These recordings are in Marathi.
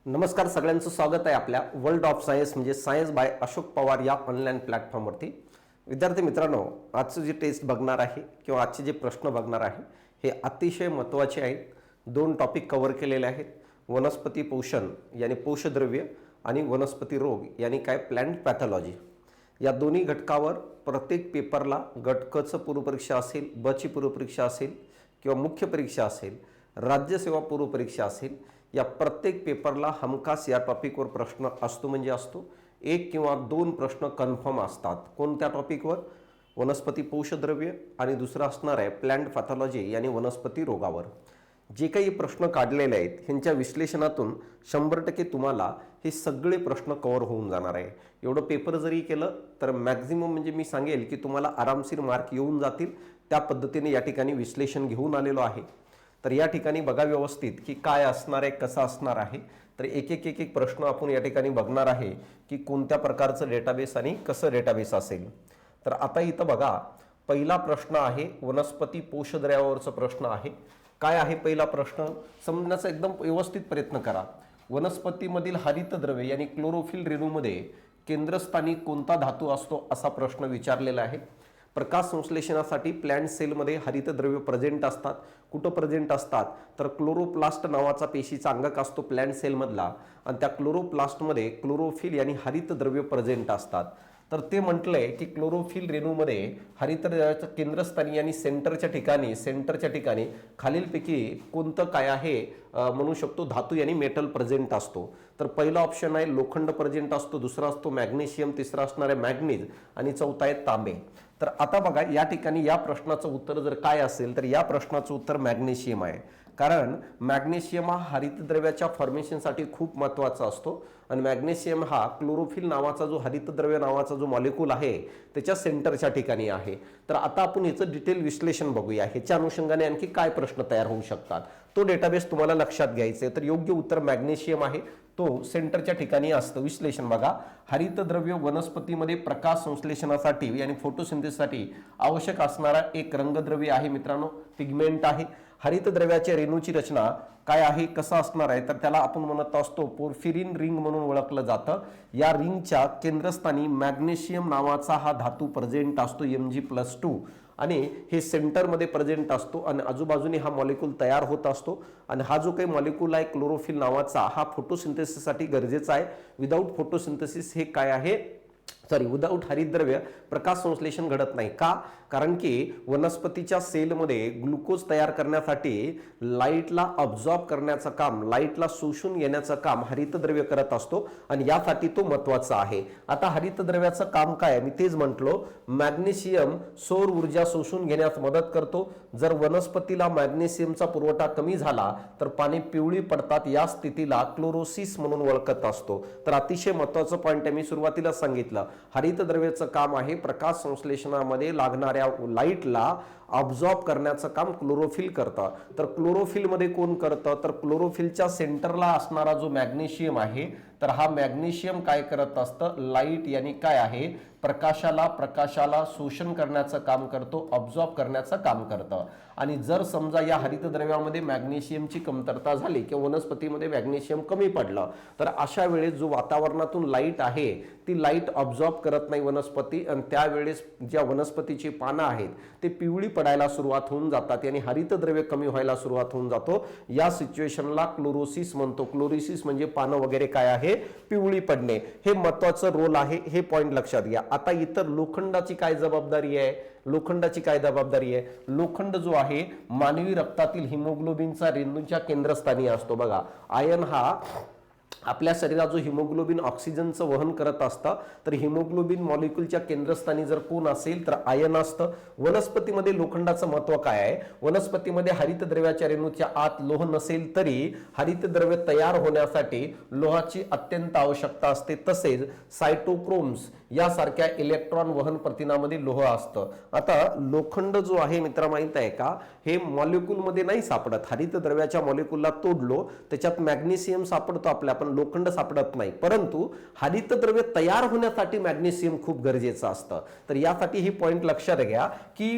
नमस्कार सगळ्यांचं स्वागत आहे आपल्या वर्ल्ड ऑफ सायन्स म्हणजे सायन्स बाय अशोक पवार या ऑनलाईन प्लॅटफॉर्मवरती। विद्यार्थी मित्रांनो, आजचं जे टेस्ट बघणार आहे किंवा आजचे जे प्रश्न बघणार आहे हे अतिशय महत्त्वाचे आहेत। दोन टॉपिक कव्हर केलेले आहेत, वनस्पती पोषण यानी पोषद्रव्य आणि वनस्पती रोग यानी काय प्लांट पॅथॉलॉजी। या दोन्ही घटकावर प्रत्येक पेपरला गट क चं पूर्वपरीक्षा असेल, ब ची पूर्वपरीक्षा असेल किंवा मुख्य परीक्षा असेल, राज्यसेवा पूर्वपरीक्षा असेल, या प्रत्येक पेपरला हमखास या टॉपिकवर प्रश्न असतो म्हणजे असतो। एक किंवा दोन प्रश्न कन्फर्म असतात। कोणत्या टॉपिकवर? वनस्पती पोषद्रव्य आणि दुसरा असणार आहे प्लांट पॅथॉलॉजी यानी वनस्पती रोगावर। जे काही प्रश्न काढलेले आहेत ह्यांच्या विश्लेषणातून 100% तुम्हाला हे सगळे प्रश्न कव्हर होऊन जाणार आहे। एवढं पेपर जरी केलं तर मॅक्झिमम म्हणजे मी सांगेल की तुम्हाला आरामशीर मार्क येऊन जातील। त्या पद्धतीने या ठिकाणी विश्लेषण घेऊन आलेलो आहे। तर या ठिकाणी बघा व्यवस्थित की काय असणार आहे, कसं असणार आहे। तर एक एक प्रश्न आपण या ठिकाणी बघणार आहे की कोणत्या प्रकारचं डेटाबेस आणि कसं डेटाबेस असेल। तर आता इथं बघा, पहिला प्रश्न आहे वनस्पती पोषद्रव्यावरचा प्रश्न आहे। काय आहे पहिला प्रश्न समजण्याचा एकदम व्यवस्थित प्रयत्न करा। वनस्पतीमधील हरितद्रव्य यानी क्लोरोफिल रेणूमध्ये केंद्रस्थानी कोणता धातू असतो असा प्रश्न विचारलेला आहे। प्रकाश संश्लेषणासाठी प्लांट सेलमध्ये हरितद्रव्य प्रेझेंट असतात। कुठं प्रेझेंट असतात तर क्लोरोप्लास्ट नावाचा पेशीचा अंगक असतो प्लांट सेलमधला आणि त्या क्लोरोप्लास्टमध्ये क्लोरोफिल यानी हरितद्रव्य प्रेझेंट असतात। तर ते म्हटलंय की क्लोरोफिल रेणूमध्ये हरितद्रव्याच्या केंद्रस्थानी यानी सेंटरच्या ठिकाणी खालीलपैकी कोणतं काय आहे म्हणू शकतो धातू यानी मेटल प्रेझेंट असतो। तर पहिला ऑप्शन आहे लोखंड प्रेझेंट असतो, दुसरा असतो मॅग्नेशियम, तिसरा असणार आहे मॅग्नीज आणि चौथा आहे तांबे। तर आता बघा या ठिकाणी या प्रश्नाचं उत्तर जर काय असेल तर या प्रश्नाचं उत्तर मॅग्नेशियम आहे। कारण मॅग्नेशियम हा हरितद्रव्याच्या फॉर्मेशनसाठी खूप महत्त्वाचा असतो आणि मॅग्नेशियम हा क्लोरोफिल नावाचा जो हरितद्रव्य नावाचा जो मॉलिक्यूल आहे त्याच्या सेंटरच्या ठिकाणी आहे। तर आता आपण याचं डिटेल विश्लेषण बघूया, ह्याच्या अनुषंगाने आणखी काय प्रश्न तयार होऊ शकतात तो डेटाबेस तुम्हाला लक्षात घ्यायचा आहे। तर योग्य उत्तर मॅग्नेशियम आहे, तो सेंटरच्या ठिकाणी असतं। विश्लेषण बघा, हरितद्रव्य वनस्पतीमध्ये प्रकाश संश्लेषणासाठी यानी फोटोसिंथेसिससाठी आवश्यक असणारा एक रंगद्रव्य आहे मित्रांनो, पिगमेंट आहे। हरितद्रव्याच्या रेणूची रचना काय आहे, कसं असणार आहे तर त्याला आपण म्हणत असतो पोर्फिरिन रिंग म्हणून ओळखलं जातं। या रिंगच्या केंद्रस्थानी मॅग्नेशियम नावाचा हा धातू प्रेझेंट असतो Mg+2 आणि हे सेंटरमध्ये प्रेझेंट असतो आणि आजूबाजूने हा मॉलिक्यूल तयार होत असतो आणि हा जो काही मॉलिक्यूल आहे क्लोरोफिल नावाचा हा फोटोसिंथेसिससाठी गरजेचा आहे। विदाऊट फोटोसिंथेसिस हे काय आहे विदाऊट हरितद्रव्य प्रकाश संश्लेषण घडत नाही। का? कारण की वनस्पतीच्या सेलमध्ये ग्लुकोज तयार करण्यासाठी लाईटला अब्झॉर्ब करण्याचं काम, लाईटला शोषून घेण्याचं काम हरितद्रव्य करत असतो आणि यासाठी तो महत्त्वाचा आहे। आता हरितद्रव्याचं काम काय मी तेच म्हटलो, मॅग्नेशियम सौर ऊर्जा शोषून घेण्यास मदत करतो। जर वनस्पतीला मॅग्नेशियमचा पुरवठा कमी झाला तर पाने पिवळी पडतात, या स्थितीला क्लोरोसिस म्हणून ओळखत असतो। तर अतिशय महत्त्वाचं पॉइंट आहे, मी सुरुवातीला सांगितलं हरितद्रव्याचं काम आहे प्रकाश संश्लेषणामध्ये लागणाऱ्या लाईटला अब्झॉर्ब करण्याचं काम क्लोरोफिल करतं। तर क्लोरोफिल मध्ये कोण करतं तर क्लोरोफिलच्या सेंटरला असणारा जो मॅग्नेशियम आहे तर हा मॅग्नेशियम काय करत असतं, लाईट यानी काय आहे प्रकाशाला शोषण करण्याचं काम करतो, अब्झॉर्ब करण्याचं काम करतं। आणि जर समजा या हरितद्रव्यामध्ये मॅग्नेशियमची कमतरता झाली किंवा वनस्पतीमध्ये मॅग्नेशियम कमी पडलं तर अशा वेळेस जो वातावरणातून लाईट आहे ती लाईट अब्झॉर्ब करत नाही वनस्पती आणि त्यावेळेस ज्या वनस्पतीची पानं आहेत ते पिवळी पडायला सुरुवात होऊन जातात आणि हरितद्रव्य कमी व्हायला सुरुवात होऊन जातो। या सिच्युएशनला क्लोरोसिस म्हणतो। क्लोरोसिस म्हणजे पानं वगैरे काय आहे पिवळी पडणे, हे महत्त्वाचं रोल आहे, हे पॉइंट लक्षात घ्या। आता इतर लोखंडाची काय जबाबदारी आहे, लोखंड जो आहे मानवी रक्तातील हिमोग्लोबिनचा रेणूच्या केंद्रस्थानी असतो। बघा आयन हा आपल्या शरीरात जो हिमोग्लोबिन ऑक्सिजनचं वहन करत असतं तर हिमोग्लोबिन मॉलिक्यूलच्या केंद्रस्थानी जर कोण असेल तर आयन असतं। वनस्पतीमध्ये लोखंडाचं महत्त्व काय आहे, वनस्पतीमध्ये हरितद्रव्याच्या रेणूच्या आत लोह नसेल तरी हरितद्रव्य तयार होण्यासाठी लोहाची अत्यंत आवश्यकता असते। तसेच सायटोक्रोम्स यासारख्या इलेक्ट्रॉन वहन प्रथिनामध्ये लोह असतं। आता लोखंड जो आहे मित्र माहित आहे का, हे मॉलिक्यूल मध्ये नाही सापडत, हरितद्रव्याच्या मॉलिक्यूलला तोडलो त्याच्यात मॅग्नेशियम सापडतो आपल्या पण लोखंड सापडत नाही, परंतु हरितद्रव्य तयार होण्यासाठी मॅग्नेशियम खूप गरजेचं असतं. तर यासाठी ही पॉइंट लक्षात घ्या की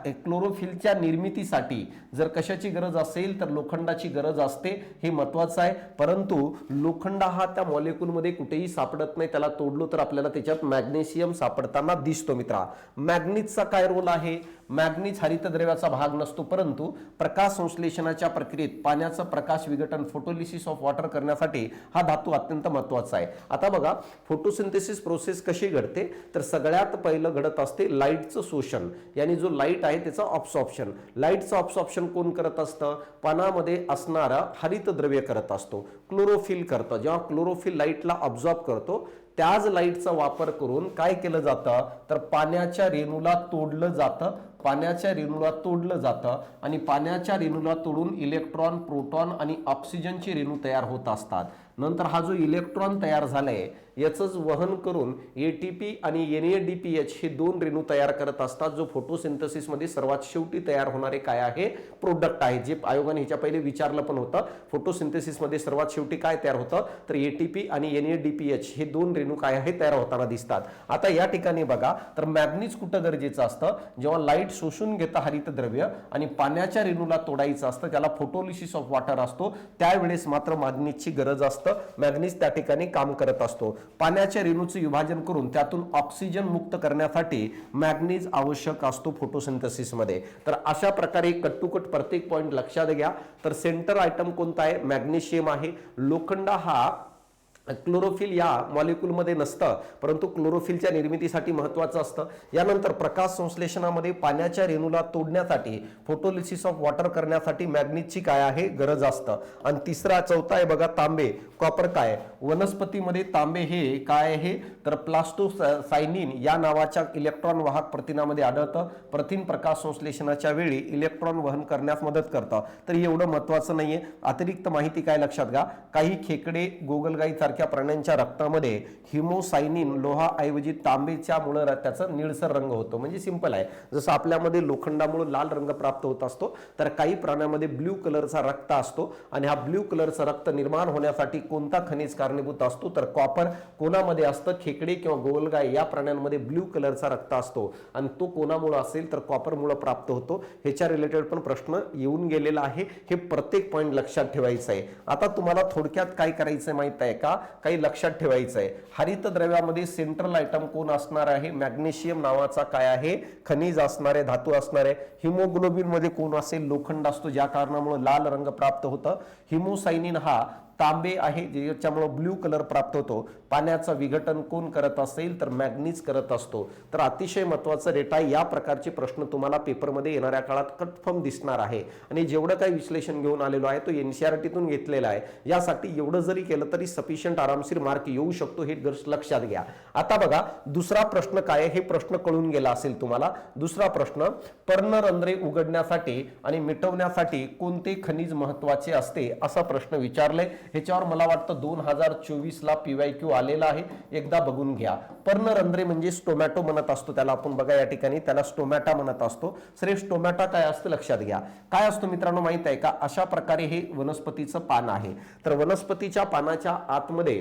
क्लोरोफिलच्या निर्मितीसाठी जर कशाची गरज असेल तर लोखंडाची गरज असते, हे महत्वाचं आहे. परंतु लोखंड हा त्या मॉलिक्यूलमध्ये कुठेही सापडत नाही, त्याला तोडलो तर आपल्याला त्याच्यात मॅग्नेशियम सापडताना दिसतो. मित्रा, मॅग्नीजचा काय रोल आहे? मॅग्नीज हरितद्रव्याचा भाग नसतो, परंतु प्रकाश संश्लेषणाच्या प्रक्रियेत पाण्याचं प्रकाश विघटन फोटोलिसिस ऑफ वॉटर करण्यासाठी हा धातू अत्यंत महत्वाचा आहे. आता बघा, फोटोसिंथेसिस प्रोसेस कशी घडते तर सगळ्यात पहिलं घडत असते लाईटचं शोषण, यानी जो लाईट आहे त्याचं ऑब्सॉर्प्शन. लाईटचं ऑब्सॉर्प्शन कोण करत असतं? पाण्यामध्ये असणारा हरितद्रव्य करत असतो, क्लोरोफिल करतं. जेव्हा क्लोरोफिल लाईटला ऑब्झॉर्ब करतो त्याच लाईटचा वापर करून काय केलं जातं तर पाण्याच्या रेणूला तोडलं जातं, पाण्याच्या रेणूला तोडलं जातं आणि पाण्याच्या रेणूला तोडून इलेक्ट्रॉन, प्रोटॉन आणि ऑक्सिजनची रेणू तयार होत असतात. नंतर हा जो इलेक्ट्रॉन तयार झालाय याचंच वहन करून एटीपी आणि NADPH हे दोन रेणू तयार करत असतात, जो फोटोसिंथेसिस मध्ये सर्वात शेवटी तयार होणारे काय आहे? प्रोडक्ट आहे. जे आयोगाने ह्याच्या पहिले विचारलं पण होतं, फोटोसिंथेसिस मध्ये सर्वात शेवटी काय तयार होतं तर एटीपी आणि NADPH हे दोन रेणू काय आहे तयार होताना दिसतात. आता या ठिकाणी बघा, तर मॅग्नीज कुठं गरजेचं असतं? जेव्हा लाईट शोषून घेतं हरितद्रव्य आणि पाण्याच्या रेणूला तोडायचं असतं, त्याला फोटोलिसिस ऑफ वॉटर असतो, त्यावेळेस मात्र मॅग्नीजची गरज असतं. मॅग्नीज त्या ठिकाणी काम करत असतो. पाण्याच्या रेणूचे विभाजन करून त्यातून ऑक्सिजन मुक्त करण्यासाठी मॅग्नीज आवश्यक असतो फोटोसिंथेसिस मध्ये. तर अशा प्रकारे कट प्रत्येक पॉइंट लक्षात घ्या. तर सेंटर आयटम कोणता आहे? मॅग्नेशियम आहे. लोखंड हा क्लोरोफिल या मॉलिक्यूलमध्ये नसतं, परंतु क्लोरोफिलच्या निर्मितीसाठी महत्त्वाचं असतं. यानंतर प्रकाश संश्लेषणामध्ये पाण्याच्या रेणूला तोडण्यासाठी, फोटोलिसिस ऑफ वॉटर करण्यासाठी मॅग्नीजची काय आहे? गरज असतं. आणि तिसरा चौथा आहे बघा, तांबे, कॉपर. काय वनस्पतीमध्ये तांबे हे काय आहे तर प्लास्टोसायनिन या नावाच्या इलेक्ट्रॉन वाहक प्रथिनामध्ये आढळतं. प्रथिन प्रकाश संश्लेषणाच्या वेळी इलेक्ट्रॉन वहन करण्यास मदत करतं. तर एवढं महत्त्वाचं नाहीये. अतिरिक्त माहिती काय लक्षात घ्या, काही खेकडे, गोगलगाई सारख्या प्राण्यांच्या रक्तामध्ये हिमोसायनिन लोहाऐवजी तांबेच्यामुळे त्याचं निळसर रंग होतो. म्हणजे सिंपल आहे, जसं आपल्यामध्ये लोखंडामुळे लाल रंग प्राप्त होत असतो, तर काही प्राण्यांमध्ये ब्ल्यू कलरचा रक्त असतो. आणि हा ब्ल्यू कलरचा रक्त निर्माण होण्यासाठी कोणता खनिज कारणीभूत असतो तर कॉपर. कोणामध्ये असतं? खेकडे किंवा गोगलगाय या प्राण्यांमध्ये ब्ल्यू कलरचा रक्त असतो आणि तो कोणामुळे असेल तर कॉपरमुळे प्राप्त होतो. ह्याच्या रिलेटेड पण प्रश्न येऊन गेलेला आहे. हे प्रत्येक पॉइंट लक्षात ठेवायचं आहे. आता तुम्हाला थोडक्यात काय करायचं माहित आहे का? काही लक्षात ठेवायचं आहे. हरितद्रव्यामध्ये सेंट्रल आयटम कोण असणार आहे? मॅग्नेशियम नावाचा काय आहे? खनिज असणारे, धातू असणारे. हिमोग्लोबिन मध्ये कोण असेल? लोखंड असतो, ज्या कारणामुळे लाल रंग प्राप्त होतं. हिमोसायनिन हा तांबे आहे, ज्याच्यामुळे ब्ल्यू कलर प्राप्त होतो. पाण्याचं विघटन कोण करत असेल तर मॅग्नीज करत असतो. तर अतिशय महत्त्वाचं डेटा, या प्रकारचे प्रश्न तुम्हाला पेपरमध्ये येणाऱ्या काळात कन्फर्म दिसणार आहे. आणि जेवढं काही विश्लेषण घेऊन आलेलो आहे तो NCERTतून घेतलेला आहे. यासाठी एवढं जरी केलं तरी सफिशियंट आरामशीर मार्क येऊ शकतो, हे लक्षात घ्या. आता बघा, दुसरा प्रश्न काय आहे? हे प्रश्न कळून गेला असेल तुम्हाला. दुसरा प्रश्न, पर्णरंध्रे उघडण्यासाठी आणि मिटवण्यासाठी कोणते खनिज महत्त्वाचे असते, असा प्रश्न विचारलाय. ह्याच्यावर मला वाटतं 2024 ला PYQ आलेला आहे, एकदा बघून घ्या. पर्णरंध्रे म्हणजे स्टोमॅटो म्हणत असतो त्याला आपण. बघा या ठिकाणी त्याला स्टोमॅटा म्हणत असतो. सर स्टोमॅटा काय असतं लक्षात घ्या. काय असतो मित्रांनो माहित आहे का? अशा प्रकारे हे वनस्पतीचं पान आहे. तर वनस्पतीच्या पानाच्या आतमध्ये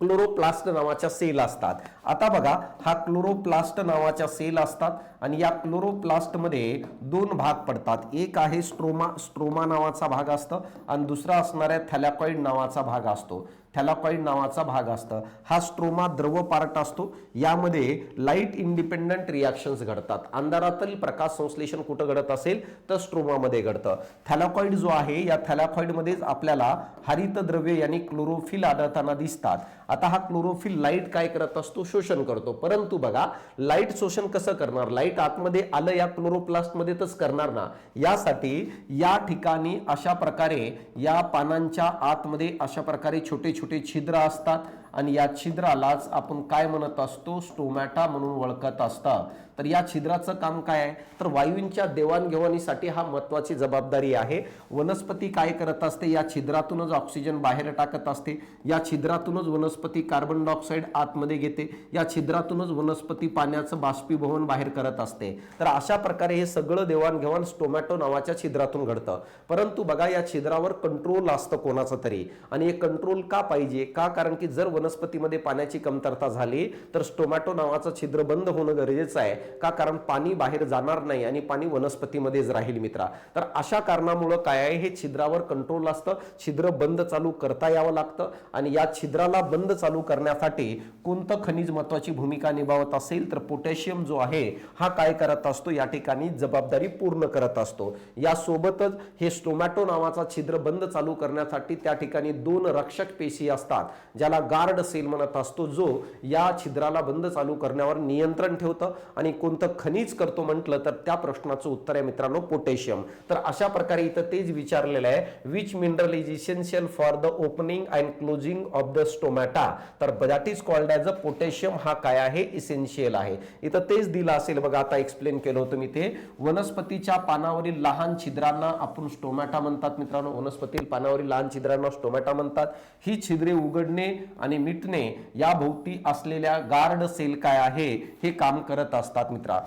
क्लोरोप्लास्ट नावाच्या सेल असतात. आता बघा, हा क्लोरोप्लास्ट नावाच्या सेल असतात आणि या क्लोरोप्लास्ट मध्ये दोन भाग पडतात. एक आहे स्ट्रोमा नावाचा भाग असतो आणि दुसरा असणाऱ्या थॅलॅकॉइड नावाचा भाग असतो. थॅलॅकॉइड नावाचा भाग असतं. हा स्ट्रोमा द्रव पार्ट असतो. यामध्ये लाईट इंडिपेंडंट रिॲक्शन्स घडतात. अंधारातील प्रकाश संश्लेषण कुठं घडत असेल तर स्ट्रोमामध्ये घडतं. थॅलॅकॉइड जो आहे, या थॅलॅकॉइड मध्येच आपल्याला हरितद्रव्य यानी क्लोरोफिल आढळताना दिसतात. आता हा क्लोरोफिल लाईट काय करत असतो? शोषण करतो. परंतु बघा, लाईट शोषण कसं करणार? लाईट आतमध्ये आलं या क्लोरोप्लास्ट मध्ये तच करणार ना. यासाठी या ठिकाणी अशा प्रकारे या पानांच्या आतमध्ये अशा प्रकारे छोटे छोटे छिद्र असतात आणि या छिद्रालाच आपण काय म्हणत असतो, स्टोमॅटा म्हणून ओळखत असतात. तर या छिद्राचं काम काय आहे, तर वायूंच्या देवाणघेवाणीसाठी हा महत्त्वाची जबाबदारी आहे. वनस्पती काय करत असते, या छिद्रातूनच ऑक्सिजन बाहेर टाकत असते, या छिद्रातूनच वनस्पती कार्बन डायऑक्साईड आतमध्ये घेते, या छिद्रातूनच वनस्पती पाण्याचं बाष्पीभवन बाहेर करत असते. तर अशा प्रकारे हे सगळं देवाणघेवाण स्टोमॅटो नावाच्या छिद्रातून घडतं. परंतु बघा, या छिद्रावर कंट्रोल असतं कोणाचं तरी, आणि हे कंट्रोल का पाहिजे, का, कारण की जर वनस्पतीमध्ये पाण्याची कमतरता झाली तर स्टोमॅटो नावाचं छिद्र बंद होणं गरजेचं आहे. का, कारण पाणी बाहेर जाणार नाही आणि पाणी वनस्पतीमध्येच राहील मित्रा. तर अशा कारणामुळे काय आहे, हे छिद्रावर कंट्रोल असतं, छिद्र बंद चालू करता यावं लागतं. आणि या छिद्राला बंद चालू करण्यासाठी कोणतं खनिज महत्वाची भूमिका निभावत असेल, तर पोटॅशियम जो आहे हा काय करत असतो, या ठिकाणी जबाबदारी पूर्ण करत असतो. यासोबतच हे स्टोमॅटो नावाचा छिद्र बंद चालू करण्यासाठी त्या ठिकाणी 2 रक्षक पेशी असतात, ज्याला गार्ड सेल म्हणत असतो, जो या छिद्राला बंद चालू करण्यावर नियंत्रण ठेवतं. आणि कोणतं खनिज करतो म्हटलं तर त्या प्रश्नाचं उत्तर आहे मित्रांनो, पोटॅशियम. तर अशा प्रकारे इथं तेच विचारलेलं आहे, which mineral is essential for the opening and closing of the stomata. तर that is called as a potassium. हा काय आहे, इसेन्शियल आहे. इथं तेच दिलं असेल बघा, आता एक्सप्लेन केलं होतं मी ते. वनस्पतीच्या पानावरील लहान छिद्रांना आपण स्टोमॅटा म्हणतात मित्रांनो. वनस्पतीतील पानावरील लहान छिद्रांना स्टोमॅटा म्हणतात. ही छिद्रे उघडणे आणि मिटणे या भोवती असलेल्या गार्ड सेल काय आहे, हे काम करत असतात मित्रा.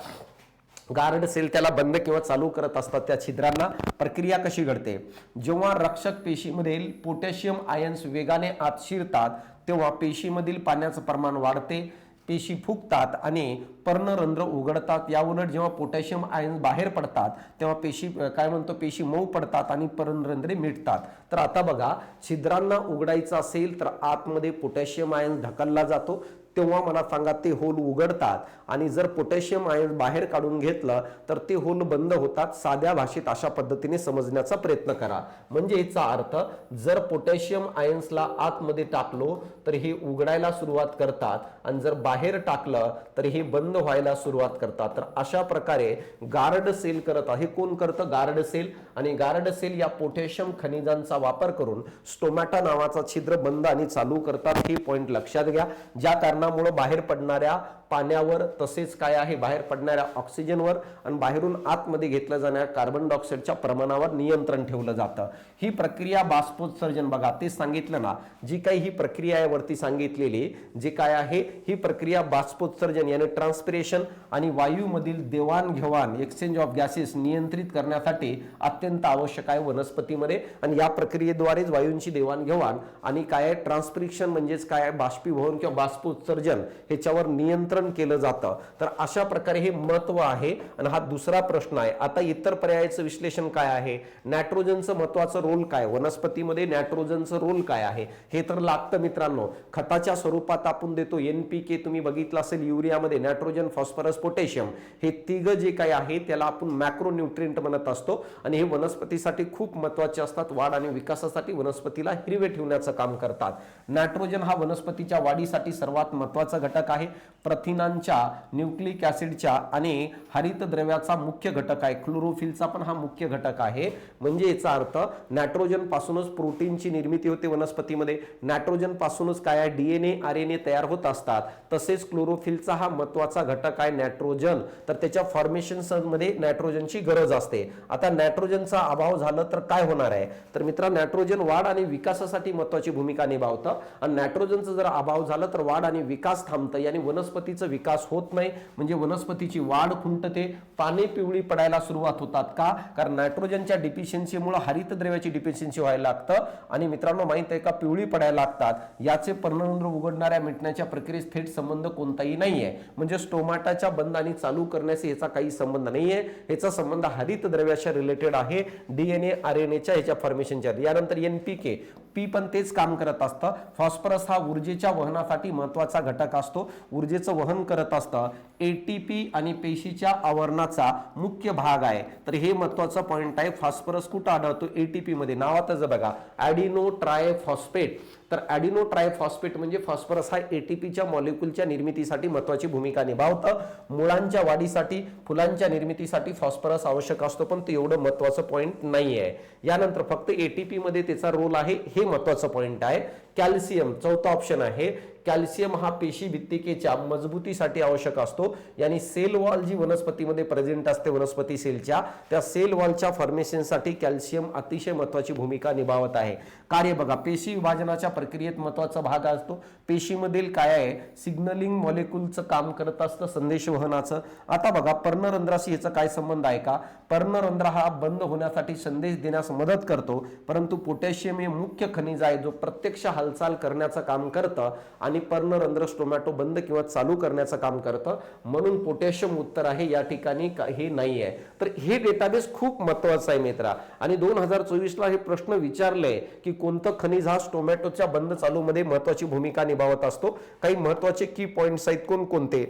गार्ड सेल त्याला बंद किंवा चालू करत असतात त्या छिद्रांना. प्रक्रिया कशी घडते, जेव्हा रक्षक पेशीमधील पोटॅशियम आयन्स वेगाने आत शिरतात तेव्हा पेशीमधील पाण्याचं प्रमाण वाढते, पेशी फुगतात आणि पर्णरंध्र उघडतात. याउलट जेव्हा पोटॅशियम आयन बाहेर पडतात तेव्हा पेशी काय म्हणतो, पेशी मऊ पडतात आणि पर्णरंध्रे मिटतात. तर आता बघा, छिद्रांना उघडायचं असेल तर आतमध्ये पोटॅशियम आयन ढकलला जातो, तेव्हा मला सांगा ते होल उघडतात. आणि जर पोटॅशियम आयन बाहेर काढून घेतलं तर ते होल बंद होतात. साध्या भाषेत अशा पद्धतीने समजण्याचा प्रयत्न करा. म्हणजे याचा अर्थ, जर पोटॅशियम आयन्सला आतमध्ये टाकलो तर हे उघडायला सुरुवात करतात, आणि जर बाहेर टाकलं तर हे बंद व्हायला सुरुवात करतात. तर अशा प्रकारे गार्ड सेल करत आहे. कोण करतं, गार्ड सेल. आणि गार्ड सेल या पोटॅशियम खनिजांचा वापर करून स्टोमॅटा नावाचा छिद्र बंद आणि चालू करतात. हे पॉइंट लक्षात घ्या. ज्या कारणामुळे बाहेर पडणाऱ्या पाण्यावर, तसेच काय आहे, बाहेर पडणाऱ्या ऑक्सिजनवर आणि बाहेरून आतमध्ये घेतल्या जाणाऱ्या कार्बन डायऑक्साईडच्या प्रमाणावर नियंत्रण ठेवलं जातं. ही प्रक्रिया बाष्पोत्सर्जन, बघा ते सांगितलं ना, जी काही ही प्रक्रिया आहे वरती सांगितलेली, जे काय आहे ही प्रक्रिया बाष्पोत्सर्जन यानी ट्रान्सपिरेशन आणि वायूमधील देवाणघेवाण, एक्सचेंज ऑफ गॅसेस नियंत्रित करण्यासाठी अत्यंत आवश्यक आहे वनस्पतीमध्ये. आणि या प्रक्रियेद्वारेच वायूंची देवाणघेवाण आणि काय आहे, ट्रान्सपिरेशन म्हणजेच काय आहे, बाष्पीभवन किंवा बाष्पोत्सर्जन ह्याच्यावर नियंत्रण केलं जातं. तर अशा प्रकारे हे महत्व आहे. आणि हा दुसरा प्रश्न आहे. आता इतर पर्यायाचं विश्लेषण काय आहे, नायट्रोजनचं महत्वाचं रोल काय, वनस्पतीमध्ये नायट्रोजनचं रोल काय आहे, हे तर लागतं मित्रांनो. खताच्या स्वरूपात आपण देतो NPK, तुम्ही बघितलं असेल युरियामध्ये नायट्रोजन, फॉस्फरस, पोटॅशियम, हे तिघ जे काही आहे त्याला आपण मॅक्रो न्यूट्रिएंट म्हणत असतो. आणि हे वनस्पतीसाठी खूप महत्वाचे असतात. वाढ आणि विकासासाठी वनस्पतीला हिरवे ठेवण्याचं काम करतात. नायट्रोजन हा वनस्पतीच्या वाढीसाठी सर्वात महत्वाचा घटक आहे. प्रथिनांच्या, न्यूक्लिक ऍसिडच्या आणि हरितद्रव्याचा मुख्य घटक आहे. क्लोरोफिलचा पण हा मुख्य घटक आहे. म्हणजे याचा अर्थ, नायट्रोजन पासूनच प्रोटीनची निर्मिती होते वनस्पतीमध्ये. नायट्रोजन पासूनच काय आहे, DNA, RNA तयार होत असतात. तसेच क्लोरोफिलचा हा महत्वाचा घटक आहे नायट्रोजन. तर त्याच्या फॉर्मेशन मध्ये नायट्रोजनची गरज असते. आता नायट्रोजनचा अभाव झाला तर काय होणार आहे, तर मित्रांनो, नायट्रोजन वाढ आणि विकासासाठी महत्वाची भूमिका निभावतं. आणि नायट्रोजनचा जर अभाव झाला तर वाढ आणि विकास थांबतं, यानी वनस्पतीचा विकास होत नाही. म्हणजे वनस्पतीची वाढ खुंटते, पाने पिवळी पडायला सुरुवात होतात. का, कारण नायट्रोजनच्या डिफिशियन्सीमुळे हरितद्रव्याची डिफिशियन्सी व्हायला लागतं. आणि मित्रांनो, माहित आहे का, पिवळी पडायला लागतात. याचे पर्णरंध्र उघडणाऱ्या मिटण्याच्या प्रक्रियेत थेट संबंध कोणताही नाहीये. म्हणजे स्टोमॅटाच्या बंद आणि चालू करण्याशी याचा काही संबंध नाहीये. याचा संबंध हरितद्रव्याशी रिलेटेड आहे, DNA, RNAच्या याच्या फॉर्मेशनच्या. यानंतर NPK, P पण तेच काम करत असतं. फॉस्फरस हा ऊर्जेच्या वहनासाठी महत्वाचा घटक असतो, ऊर्जेचं वहन करत असतं. ATP आणि पेशीच्या आवरणाचा मुख्य भाग आहे. तर हे महत्वाचा पॉइंट आहे. फॉस्फरस कुठं आढळतो, ATP मध्ये. नावातच बघा, ॲडिनो ट्रायफॉस्फेट. तर ॲडिनो ट्रायफॉस्फेट म्हणजे फॉस्फरस हा ATPच्या मॉलिक्यूलच्या निर्मितीसाठी महत्वाची भूमिका निभावतं. मुळांच्या वाढीसाठी, फुलांच्या निर्मितीसाठी फॉस्फरस आवश्यक असतो, पण ते एवढं महत्वाचं पॉइंट नाही आहे. यानंतर फक्त ATP मध्ये त्याचा रोल आहे, हे महत्वाचं पॉइंट आहे. कॅल्शियम, चौथा ऑप्शन आहे. कॅल्शियम हा पेशी भित्तिकेच्या मजबूतीसाठी आवश्यक असतो. यानी सेल वॉल जी वनस्पतीमध्ये प्रेझेंट असते वनस्पती सेलच्या, त्या सेल वॉलच्या फॉर्मेशनसाठी कॅल्शियम अतिशय महत्त्वाची भूमिका निभावत आहे. कार्य बघा, पेशी विभाजनाच्या प्रक्रियेत महत्त्वाचा भाग असतो. पेशीमधील काय आहे, सिग्नलिंग मॉलिक्यूलचं काम करत असतं, संदेश वहनाचं. आता बघा, पर्णरंध्राशी याचा काय संबंध आहे का? पर्णरंध्र हा बंद होण्यासाठी संदेश देण्यास मदत करतो, परंतु पोटॅशियम हे मुख्य खनिज आहे जो प्रत्यक्ष हालचाल करण्याचं काम करतं आणि पर्णरंध्र स्टोमॅटो बंद किंवा चालू करण्याचं काम करतं. म्हणून पोटॅशियम उत्तर आहे, या ठिकाणी हे नाही आहे. तर हे डेटाबेस खूप महत्त्वाचं आहे मित्रा. आणि 2024 ला हे प्रश्न विचारले की कोणतं खनिज हा स्टोमॅटोच्या बंद चालू मध्ये महत्त्वाची भूमिका निभावत असतो. काही महत्त्वाचे की पॉइंट्स आहेत कोणकोणते?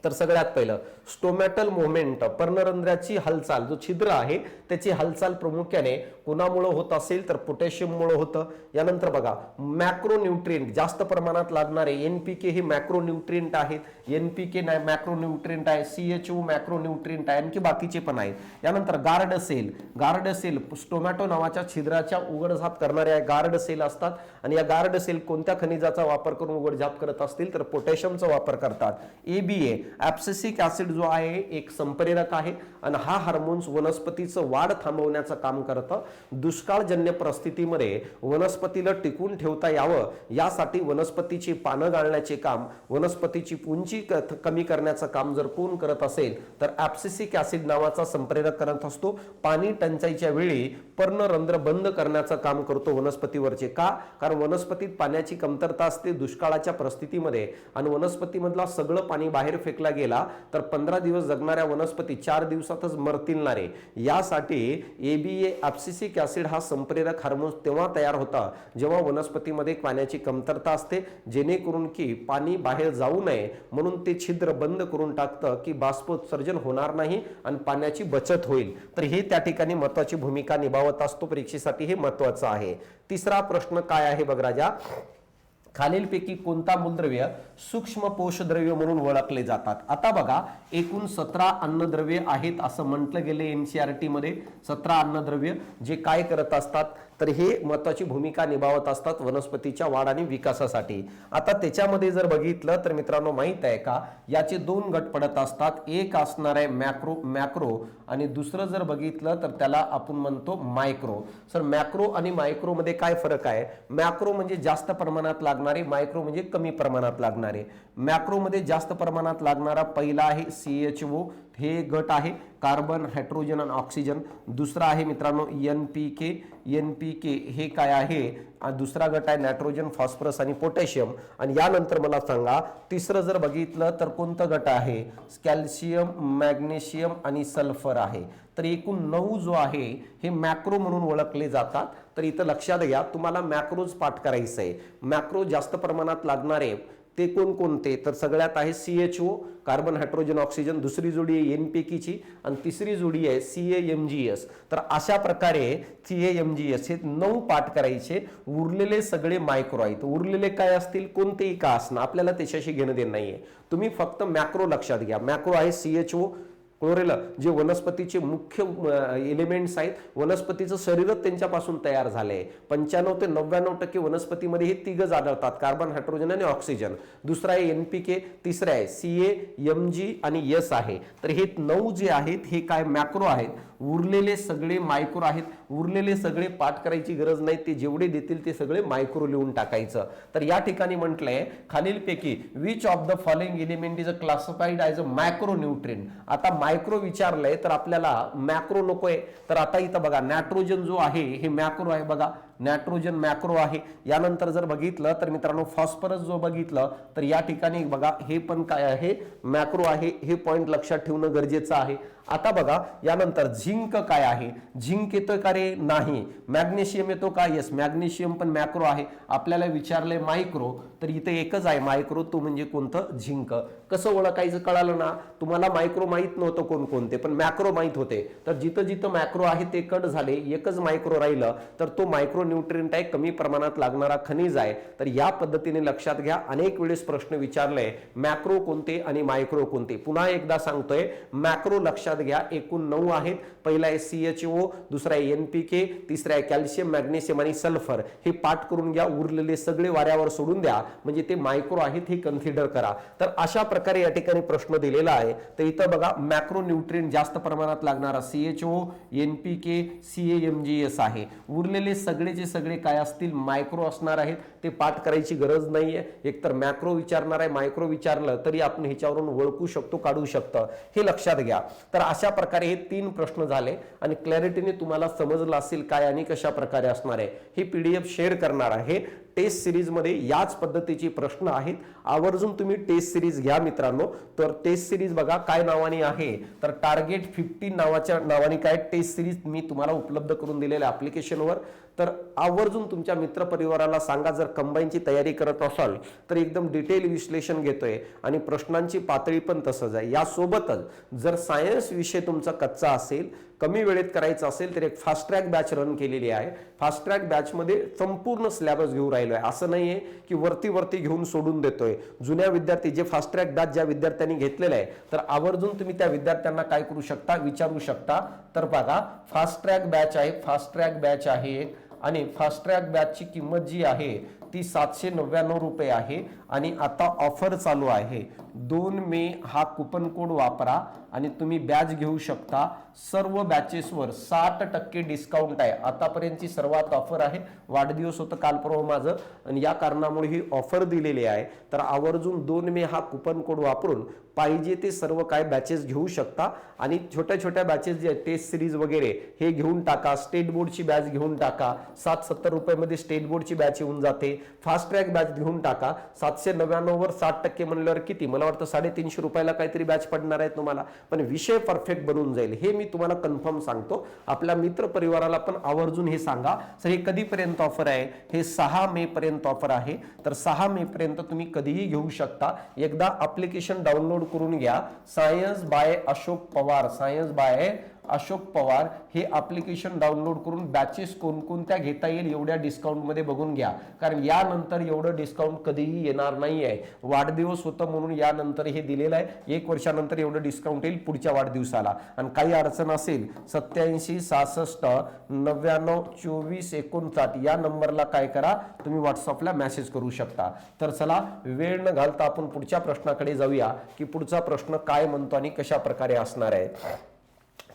तर सगळ्यात पहिलं स्टोमॅटल मुवमेंट, पर्णरंध्राची हालचाल, जो छिद्र आहे त्याची हालचाल प्रामुख्याने कोणामुळे होत असेल तर पोटॅशियममुळे होतं. यानंतर बघा, मॅक्रोन्यूट्रिएंट जास्त प्रमाणात लागणारे एनपीके हे मॅक्रोन्यूट्रिएंट आहेत. एनपीके मॅक्रोन्यूट्रिएंट आहे, सीएचओ मॅक्रोन्यूट्रिएंट आहे, आणखी बाकीचे पण आहेत. यानंतर guard sale, guard sale stomata नावाच्या छिद्राच्या उघडझाप करणारे गार्ड सेल असतात आणि या गार्ड सेल कोणत्या खनिजाचा वापर करून उघडझाप करत असतील तर पोटॅशियमचा वापर करतात. एबीए ॲब्सिसिक ऍसिड जो आहे एक संप्रेरक आहे आणि हा हार्मोन्स वनस्पतीचं वाढ थांबवण्याचं काम करतं. दुष्काळजन्य परिस्थितीमध्ये वनस्पतीला टिकून ठेवता यावं यासाठी वनस्पतीची पानं गाळण्याचे काम, वनस्पतीची उंची कमी करण्याचं काम जर कोण करत असेल तर ॲब्सिसिक ऍसिड नावाचा संप्रेरक करत असतो. पाणी टंचाईच्या वेळी पर्णरंध्र बंद करण्याचं काम करतो वनस्पतीवरचे. का? कारण वनस्पतीत पाण्याची कमतरता असते दुष्काळाच्या परिस्थितीमध्ये आणि वनस्पतीमधला सगळं पाणी बाहेर फेकला गेला तर 15 दिवस जगणाऱ्या वनस्पती 4 दिवसातच मरतील ना रे. यासाठी एबीए ॲब्सिसिक ऍसिड हा संप्रेरक हार्मोन तेव्हा तयार होता जेव्हा वनस्पतीमध्ये पाण्याची कमतरता असते, जेणेकरून की पाणी बाहेर जाऊ नये म्हणून ते छिद्र बंद करून टाकतं की बाष्पोत्सर्जन होणार नाही आणि पाण्याची बचत होईल. तर हे त्या ठिकाणी महत्त्वाची भूमिका निभावत असतो. परीक्षेसाठी हे महत्त्वाचं आहे. तिसरा प्रश्न काय आहे बघ राजा, खालीलपैकी कोणता मूलद्रव्य सूक्ष्म पोषद्रव्य म्हणून ओळखले जातात? आता बघा, एकूण 17 अन्नद्रव्य आहेत असं म्हटलं गेले एनसीईआरटी मध्ये. 17 अन्नद्रव्य जे काय करत असतात तर हे महत्त्वाची भूमिका निभावत असतात वनस्पतीच्या वाढ आणि विकासासाठी. आता त्याच्यामध्ये जर बघितलं तर मित्रांनो माहित आहे का, याचे 2 गट पडत असतात. एक असणार आहे मॅक्रो आणि दुसरं जर बघितलं तर त्याला आपण म्हणतो मायक्रो. सर मॅक्रो आणि मायक्रो मध्ये काय फरक आहे? मॅक्रो म्हणजे जास्त प्रमाणात लागणारे, मायक्रो म्हणजे कमी प्रमाणात लागणारे. मॅक्रो मध्ये जास्त प्रमाणात लागणारा पहिला आहे सीएचओ, हे गट आहे कार्बन, हायड्रोजन आणि ऑक्सिजन. दुसरा आहे मित्रांनो एनपीके. एनपीके हे काय आहे? दुसरा गट आहे नायट्रोजन, फॉस्फरस आणि पोटॅशियम. आणि यानंतर मला सांगा तिसरं जर बघितलं तर कोणतं गट आहे? कॅल्शियम, मॅग्नेशियम आणि सल्फर आहे. तर एकूण 9 जो आहे हे मॅक्रो म्हणून ओळखले जातात. तर इथं लक्षात घ्या, तुम्हाला मॅक्रोज पाठ करायचं आहे. मॅक्रो जास्त प्रमाणात लागणारे ते कोणकोणते? तर सगळ्यात आहे सीएचओ, कार्बन, हायड्रोजन, ऑक्सिजन. दुसरी जोडी आहे एनपीकेची आणि तिसरी जोडी आहे सीएएमजीएस. तर अशा प्रकारे सीएएमजीएस हे 9 पाठ करायचे. उरलेले सगळे मायक्रो आहेत. उरलेले काय असतील? कोणतेही का असणं, आपल्याला त्याच्याशी घेणं देणं नाहीये. तुम्ही फक्त मॅक्रो लक्षात घ्या. मॅक्रो आहे सीएचओ, जे वनस्पतीचे मुख्य एलिमेंट्स आहेत. वनस्पतीचं शरीरच त्यांच्यापासून तयार झालंय. 95 ते 99% वनस्पतीमध्ये हे तिघच आढळतात, कार्बन, हायड्रोजन आणि ऑक्सिजन. दुसरा आहे एनपीके, तिसरा आहे सीएएमजी आणि एस आहे. तर हे 9 जे आहेत हे काय मॅक्रो आहेत. उरलेले सगळे मायक्रो आहेत. उरलेले सगळे पाठ करायची गरज नाही, ते जेवढे देतील ते सगळे मायक्रो लिहून टाकायचं. तर या ठिकाणी म्हटलंय खालीलपैकी which of the following element is classified as a macro nutrient. आता मायक्रो विचारलंय तर आपल्याला मॅक्रो नकोय. तर आता इथं बघा, नायट्रोजन जो आहे हे मॅक्रो आहे. बघा नायट्रोजन मॅक्रो आहे. यानंतर जर बघितलं तर मित्रांनो फॉस्फरस जो बघितलं तर या ठिकाणी बघा हे पण काय आहे? मॅक्रो आहे. हे पॉइंट लक्षात ठेवणं गरजेचं आहे. आता बघा यानंतर झिंक काय आहे? झिंक येतो का रे? नाही. मॅग्नेशियम येतो का? येस, मॅग्नेशियम पण मॅक्रो आहे. आपल्याला विचारलंय मायक्रो, तर इथे एकच आहे मायक्रो, तो म्हणजे कोणतं? झिंक. कसं ओळखायचं कळालं ना तुम्हाला. मायक्रो माहित नव्हतं कोणकोणते, पण मॅक्रो माहित होते. तर जिथं जिथं मॅक्रो आहे ते कट झाले, एकच मायक्रो राहिलं तर तो मायक्रो न्यूट्रिएंट आहे, कमी प्रमाणात लागणारा खनिज आहे. तर या पद्धतीने लक्षात घ्या. अनेक वेळेस प्रश्न विचारले मॅक्रो कोणते आणि मायक्रो कोणते. पुन्हा एकदा सांगतोय, मॅक्रो लक्षात घ्या एकूण 9 आहेत. पहिला आहे CHO, दुसरा आहे NPK, तिसरा आहे कॅल्शियम, मॅग्नेशियम आणि सल्फर. हे पाठ करून घ्या. उरलेले सगळे वाऱ्यावर सोडून द्या, म्हणजे ते मायक्रो आहेत हे कन्सिडर करा. तर अशा प्रकारे या ठिकाणी प्रश्न दिलेला आहे. तर इथं बघा मॅक्रो न्यूट्रिएंट जास्त प्रमाणात लागणारा CHO, NPK, CAMGS आहे. उरलेले सगळेचे सगळे काय असतील मायक्रो असणार आहेत. ते पाठ करायची गरज नाहीये. एकतर मॅक्रो विचारणार आहे, मायक्रो विचारलं तरी आपण ह्याच्यावरून ओळखू शकतो, काढू शकतो. हे लक्षात घ्या. तर अशा प्रकारे हे 3 प्रश्न झाले आणि क्लॅरिटीने तुम्हाला समजलं असेल काय आणि कशा प्रकारे असणार आहे. ही PDF शेअर करणार आहे. टेस्ट सिरीज मध्ये याच पद्धतीचे प्रश्न आहेत. आवर्जून तुम्ही टेस्ट सिरीज घ्या मित्रांनो. तर टेस्ट सिरीज बघा काय नावाने आहे, तर टार्गेट 15 नावाच्या नावाने काय टेस्ट सिरीज मी तुम्हाला उपलब्ध करून दिलेल्या ऍप्लिकेशनवर. तर आवर्जून तुमच्या मित्रपरिवाराला सांगा, जर कंबाईनची तयारी करत असाल तर एकदम डिटेल विश्लेषण घेतोय आणि प्रश्नांची पातळी पण तसंच आहे. यासोबतच जर सायन्स विषय तुमचा कच्चा असेल, कमी वेळेत करायचं असेल तर एक फास्ट ट्रॅक बॅच रन केलेली आहे. फास्ट ट्रॅक बॅच मध्ये संपूर्ण सिलेबस घेऊन राहिलोय. असं नाहीये की वरती वरती घेऊन सोडून देतोय. जुन्या विद्यार्थी जे फास्ट ट्रॅक बॅच ज्या विद्यार्थ्यांनी घेतलेलं आहे, तर आवर्जून तुम्ही त्या विद्यार्थ्यांना काय करू शकता, विचारू शकता. तर बघा फास्ट ट्रॅक बॅच आहे, फास्ट ट्रॅक बॅच आहे आणि फास्ट ट्रॅक बॅचची किंमत जी आहे ती 799 रुपये आहे आणि आता ऑफर चालू आहे. 2 मे हा कुपन कोड वापरा आणि तुम्ही बॅच घेऊ शकता. सर्व बॅचेसवर 60% डिस्काउंट आहे. आतापर्यंतची सर्वात ऑफर आहे. वाढदिवस होतं काल परवा माझं आणि या कारणामुळे ही ऑफर दिलेली आहे. तर आवर्जून 2 मे हा कुपन कोड वापरून पाहिजे ते सर्व काय बॅचेस घेऊ शकता आणि छोट्या छोट्या बॅचेस जे टेस्ट सिरीज वगैरे हे घेऊन टाका. स्टेट बोर्डची बॅच घेऊन टाका. 770 रुपयामध्ये स्टेट बोर्डची बॅच येऊन जाते. फास्ट ट्रॅक बॅच घेऊन टाका. 799 वर 60% म्हणल्यावर किती, मला वाटतं 350 रुपयाला काहीतरी बॅच पडणार आहे तुम्हाला. पण विषय परफेक्ट बनून जाईल हे मी तुम्हाला कन्फर्म सांगतो. आपल्या मित्र परिवाराला पण आवर्जून हे सांगा. सर हे कधीपर्यंत ऑफर आहे, हे 6 मे पर्यंत ऑफर आहे. तर 6 मे पर्यंत तुम्ही कधीही घेऊ शकता. एकदा ऍप्लिकेशन डाउनलोड करून घ्या. Science by Ashok Pawar, science by Ashok Pawar हे ऍप्लिकेशन डाउनलोड करून बॅचेस कोणकोणत्या घेता येईल एवढ्या डिस्काउंट मध्ये बघून घ्या. कारण यानंतर एवढं डिस्काउंट कधीही येणार नाहीये. वाढदिवस होतं म्हणून यानंतर हे दिलेलं आहे. 1 वर्षानंतर एवढं डिस्काउंट येईल पुढच्या वाढदिवसाला. आणि काही अडचण असेल 87 66 99 24 59 या नंबरला काय करा, तुम्ही व्हॉट्सअपला मेसेज करू शकता. तर चला वेळ न घालता आपण पुढच्या प्रश्नाकडे जाऊया की पुढचा प्रश्न काय म्हणतो आणि कशा प्रकारे असणार आहे.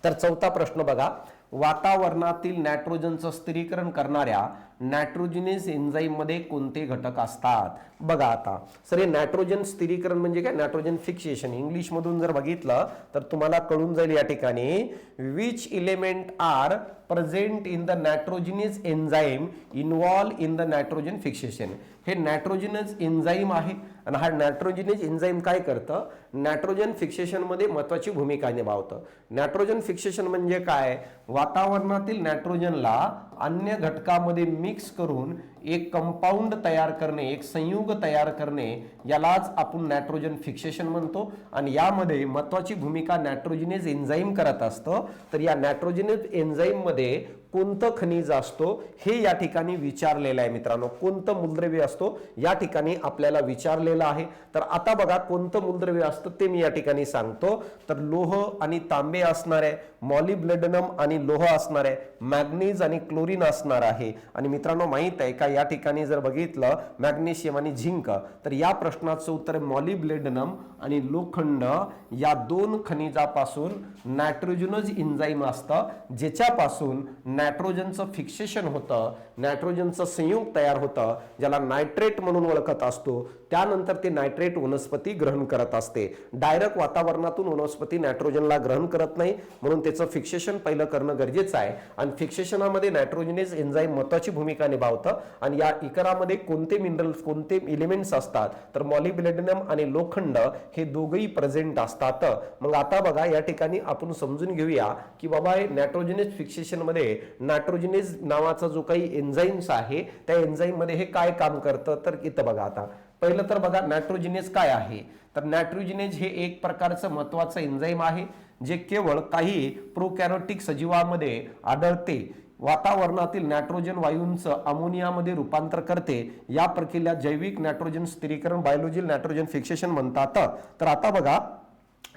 तर 4था प्रश्न बघा, वातावरणातील नायट्रोजनचं स्थिरीकरण करणाऱ्या नायट्रोजिनस एन्झाईम मध्ये कोणते घटक असतात. बघा आता सर हे नायट्रोजन स्थिरीकरण म्हणजे काय, नायट्रोजन फिक्सेशन इंग्लिश मधून जर बघितलं तर तुम्हाला कळून जाईल या ठिकाणी. Which element are present in the nitrogenase enzyme involve in the nitrogen fixation. हे नायट्रोजिनस एन्झाईम आहे आणि हा नायट्रोजिनस एन्झाईम काय करतं, नायट्रोजन फिक्सेशन मध्ये महत्वाची भूमिका निभावतं. नायट्रोजन फिक्सेशन म्हणजे काय, वातावरणातील नायट्रोजनला अन्य घटकामध्ये मिक्स करून एक कंपाऊंड तयार करणे, एक संयुग तयार करणे, यालाच आपण नायट्रोजन फिक्सेशन म्हणतो. आणि यामध्ये महत्वाची भूमिका नायट्रोजिनस एन्झाईम करत असतं. तर या नायट्रोजिनस एन्झाईम मध्ये कोणतं खनिज असतो हे या ठिकाणी विचारलेलं आहे मित्रांनो. कोणतं मूलद्रव्य असतो या ठिकाणी आपल्याला विचारलेलं आहे. तर आता बघा कोणतं मूलद्रव्य असतं ते मी या ठिकाणी सांगतो. तर लोह आणि तांबे असणार आहे, मॉलिब्डेनम आणि लोह असणार आहे, मॅग्नीज आणि क्लोरीन असणार आहे. आणि मित्रांनो माहित आहे का या ठिकाणी जर बघितलं मॅग्नेशियम आणि झिंक, तर या प्रश्नाचं उत्तर मॉलिब्डेनम आणि लोखंड या 2 खनिजापासून नायट्रोजनस एन्झाईम असतं, ज्याच्यापासून नायट्रोजनचं फिक्सेशन होतं, नायट्रोजनचं संयुग तयार होतं, ज्याला नायट्रेट म्हणून ओळखत असतो. त्यानंतर ते नायट्रेट वनस्पती ग्रहण करत असते. डायरेक्ट वातावरणातून वनस्पती नायट्रोजनला ग्रहण करत नाही, म्हणून त्याचं फिक्सेशन पहिलं करणं गरजेचं आहे. आणि फिक्सेशनामध्ये नायट्रोजनस एन्झाईम महत्वाची भूमिका निभावतं. आणि या इकरामध्ये कोणते मिनरल्स, कोणते एलिमेंट्स असतात, तर मॉलिब्डेनम आणि लोखंड हे दोघेही प्रेझेंट असतात. मग आता बघा या ठिकाणी आपण समजून घेऊया की बाबा नायट्रोजनस फिक्सेशन मध्ये नायट्रोजनेज नावाचा जो काही एन्झाईम्स आहे त्या एन्झाईम मध्ये हे काय काम करतं तर इथं बघा. आता पहिलं तर बघा नायट्रोजनेज काय आहे. तर नायट्रोजनेज हे एक प्रकारचं महत्वाचं एन्झाईम आहे जे केवळ काही प्रोकॅरियोटिक सजीवांमध्ये आढळते. वातावरणातील नायट्रोजन वायूंचं अमोनियामध्ये रूपांतर करते. या प्रक्रियेला जैविक नायट्रोजन स्थिरीकरण बायोलॉजिकल नायट्रोजन फिक्सेशन म्हणतात. तर आता बघा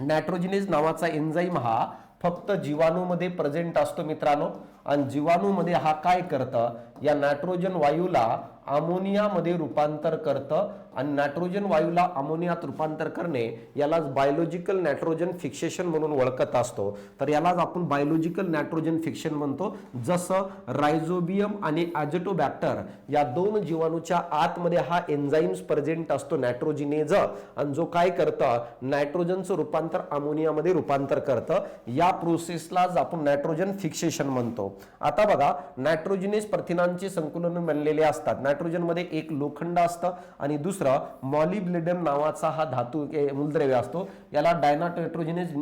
नायट्रोजनेज नावाचा एन्झाईम हा फक्त जीवाणूमध्ये प्रेझेंट असतो मित्रांनो. आणि जीवाणूमध्ये हा काय करतं, या नायट्रोजन वायूला अमोनियामध्ये रूपांतर करतं. आणि नायट्रोजन वायूला अमोनियात रूपांतर करणे यालाच बायोलॉजिकल नायट्रोजन फिक्सेशन म्हणून ओळखत असतो. तर यालाच आपण बायोलॉजिकल नायट्रोजन फिक्सेशन म्हणतो. जसं रायझोबियम आणि अॅझोटोबॅक्टर या दोन जीवाणूच्या आतमध्ये हा एन्झाईम्स प्रेझेंट असतो नायट्रोजनेज, आणि जो काय करतं नायट्रोजनचं रूपांतर अमोनियामध्ये रूपांतर करतं. या प्रोसेसलाच आपण नायट्रोजन फिक्सेशन म्हणतो. आता बघा नायट्रोजनेज प्रथिनांचे संकुलन बनलेले असतात. नायट्रोजन मध्ये एक लोखंड असतं आणि दुसरं मॉलिब्डेनम नावाचा हा धातू मूलद्रव्य असतो. याला डायनायट्रोजनेज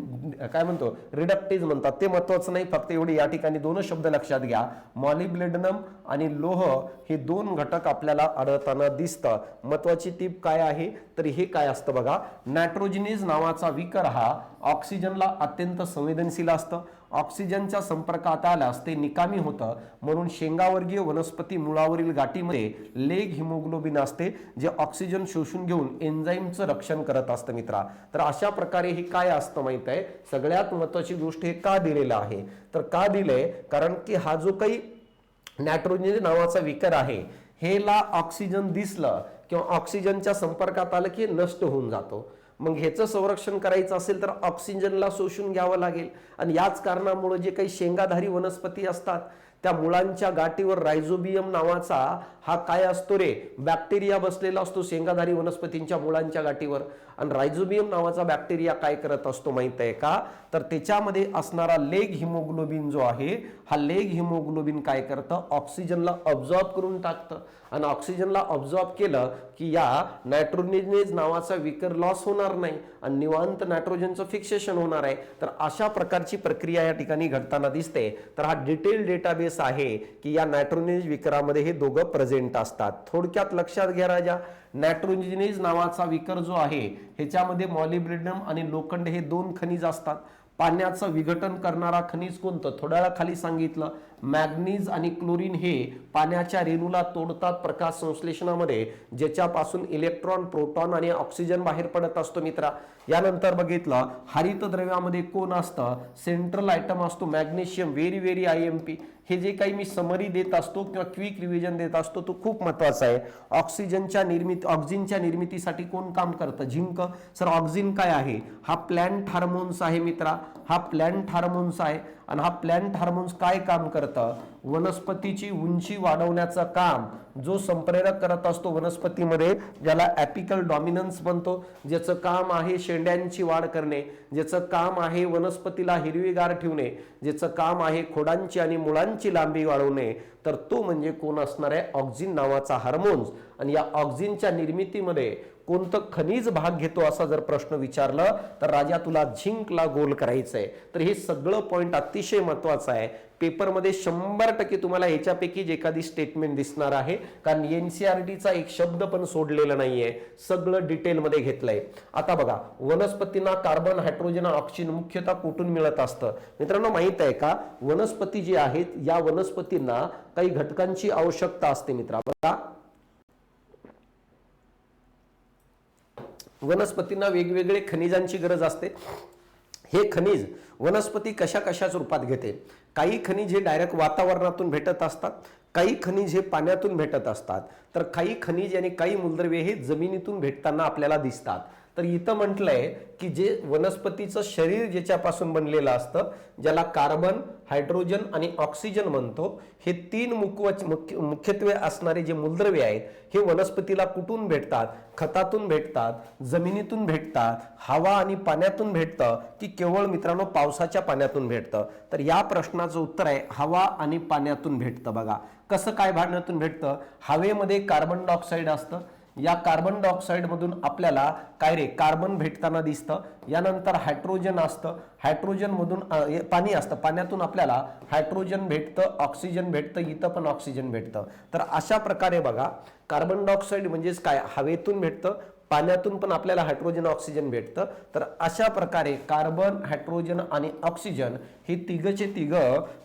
काय म्हणतो रिडक्टेज म्हणतात. ते महत्वाचं नाही, फक्त एवढे या ठिकाणी दोन शब्द लक्षात घ्या. मॉलिब्डेनम आणि लोह हे दोन घटक आपल्याला आढळताना दिसतं. महत्वाची टीप काय आहे तर हे काय असतं बघा, नायट्रोजनेज नावाचा विकर हा ऑक्सिजनला अत्यंत संवेदनशील असतं. ऑक्सिजनच्या संपर्कात आल्यास ते निकामी होतं. म्हणून शेंगावर्गीय वनस्पती मुळावरील गाठीमध्ये लेग हिमोग्लोबिन असते जे ऑक्सिजन शोषून घेऊन एन्झाईमचं रक्षण करत असतं मित्रा. तर अशा प्रकारे हे काय असतं माहित आहे, सगळ्यात महत्वाची गोष्ट हे का दिलेलं आहे तर का दिलंय कारण की हा जो काही नायट्रोजन नावाचा विकर आहे हेला ऑक्सिजन दिसलं किंवा ऑक्सिजनच्या संपर्कात आलं की नष्ट होऊन जातो. मग ह्याचं संरक्षण करायचं असेल तर ऑक्सिजनला शोषून घ्यावं लागेल. आणि याच कारणामुळे जे काही शेंगाधारी वनस्पती असतात त्या मुळांच्या गाठीवर रायझोबियम नावाचा हा काय असतो रे बॅक्टेरिया बसलेला असतो शेंगाधारी वनस्पतींच्या मुळांच्या गाठीवर. आणि रायझोबियम नावाचा बॅक्टेरिया काय करत असतो माहित आहे का तर त्याच्यामध्ये असणारा लेग हिमोग्लोबिन जो आहे हा लेग हिमोग्लोबिन काय करतं ऑक्सिजनला ऑब्झॉर्ब करून टाकतं. आणि ऑक्सिजनला ऑब्झॉर्ब केलं की या नायट्रोजनेज नावाचा विकर लॉस होणार नाही आणि निवांत नायट्रोजनचं फिक्सेशन होणार आहे. तर अशा प्रकारची प्रक्रिया या ठिकाणी घडताना दिसते. तर हा डिटेल डेटाबेस आहे की या नायट्रोजनेज विकरामध्ये हे दोघं प्रेझेंट असतात. थोडक्यात लक्षात घ्या राजा, नायट्रोजनेज नावाचा विकर जो आहे ह्याच्यामध्ये मॉलिब्डेनम आणि लोखंड हे दोन खनिज असतात. पाण्याचं विघटन करणारा खनिज कोणतं थोड्या वेळा खाली सांगितलं, मॅग्नीज आणि क्लोरीन हे पाण्याच्या रेणूला तोडतात प्रकाश संश्लेषणामध्ये, ज्याच्यापासून इलेक्ट्रॉन प्रोटॉन आणि ऑक्सिजन बाहेर पडत असतो मित्रा. यानंतर बघितलं हरितद्रव्यामध्ये कोण असतं सेंट्रल आयटम असतो मॅग्नेशियम, व्हेरी IMP. हे जे काही मी समरी देत असतो किंवा क्विक रिव्हिजन देत असतो तो खूप महत्वाचा आहे. ऑक्सिजनच्या निर्मितीसाठी कोण काम करतं झिंक. सर ऑक्सिजन काय आहे हा प्लॅंट हार्मोन्स आहे मित्रा, हा प्लॅंट हार्मोन्स आहे. आणि हा प्लॅंट हार्मोन्स काय काम करतं वनस्पतीची उंची वाढवण्याचं काम जो संप्रेरक करत असतो वनस्पतीमध्ये, ज्याला ॲपिकल डॉमिनन्स म्हणतो, ज्याचं काम आहे शेंड्यांची वाढ करणे, ज्याचं काम आहे वनस्पतीला हिरवीगार ठेवणे, ज्याचं काम आहे खोडांची आणि मुळांची लांबी वाढवणे. तर तो म्हणजे कोण असणार आहे ऑक्सिन नावाचा हार्मोन्स. आणि या ऑक्सिनच्या निर्मितीमध्ये कोणतं खनिज भाग घेतो असा जर प्रश्न विचारलं तर राजा तुला झिंकला गोल करायचंय. तर हे सगळं पॉइंट अतिशय महत्वाचं आहे. पेपरमध्ये 100% तुम्हाला याच्यापैकी एखादी स्टेटमेंट दिसणार आहे, कारण NCERTचा एक शब्द पण सोडलेला नाहीये, सगळं डिटेलमध्ये घेतलंय. आता बघा वनस्पतींना कार्बन हायड्रोजन ऑक्सिजन मुख्यतः कुठून मिळत असतं मित्रांनो माहित आहे का, वनस्पती जी आहेत या वनस्पतींना काही घटकांची आवश्यकता असते मित्रा. बघा वनस्पतींना वेगवेगळे खनिजांची गरज असते. हे खनिज वनस्पती कशा रूपात घेते. काही खनिज हे डायरेक्ट वातावरणातून भेटत असतात, काही खनिज हे पाण्यातून भेटत असतात, तर काही खनिज आणि काही मूलद्रव्ये हे जमिनीतून भेटताना आपल्याला दिसतात. तर इथं म्हटलंय की जे वनस्पतीचं शरीर ज्याच्यापासून बनलेलं असतं ज्याला कार्बन हायड्रोजन आणि ऑक्सिजन म्हणतो, हे तीन मुख्यत्वे असणारे जे मूलद्रव्ये आहेत हे वनस्पतीला कुठून भेटतात, खतातून भेटतात, जमिनीतून भेटतात, हवा आणि पाण्यातून भेटतं की केवळ मित्रांनो पावसाच्या पाण्यातून भेटतं. तर या प्रश्नाचं उत्तर आहे हवा आणि पाण्यातून भेटतं. बघा कसं काय पाण्यातून भेटतं, हवेमध्ये कार्बन डायऑक्साईड असतं, या कार्बन डायऑक्साईड मधून आपल्याला काय रे कार्बन भेटताना दिसतं, यानंतर हायड्रोजन असतं, हायड्रोजन मधून पाणी असतं, पाण्यातून आपल्याला हायड्रोजन भेटतं, ऑक्सिजन भेटतं, इथं पण ऑक्सिजन भेटतं. तर अशा प्रकारे बघा कार्बन डायऑक्साईड म्हणजेच काय हवेतून भेटतं, पाण्यातून पण आपल्याला हायड्रोजन ऑक्सिजन भेटतं. तर अशा प्रकारे कार्बन हायड्रोजन आणि ऑक्सिजन हे तिघचे तिघ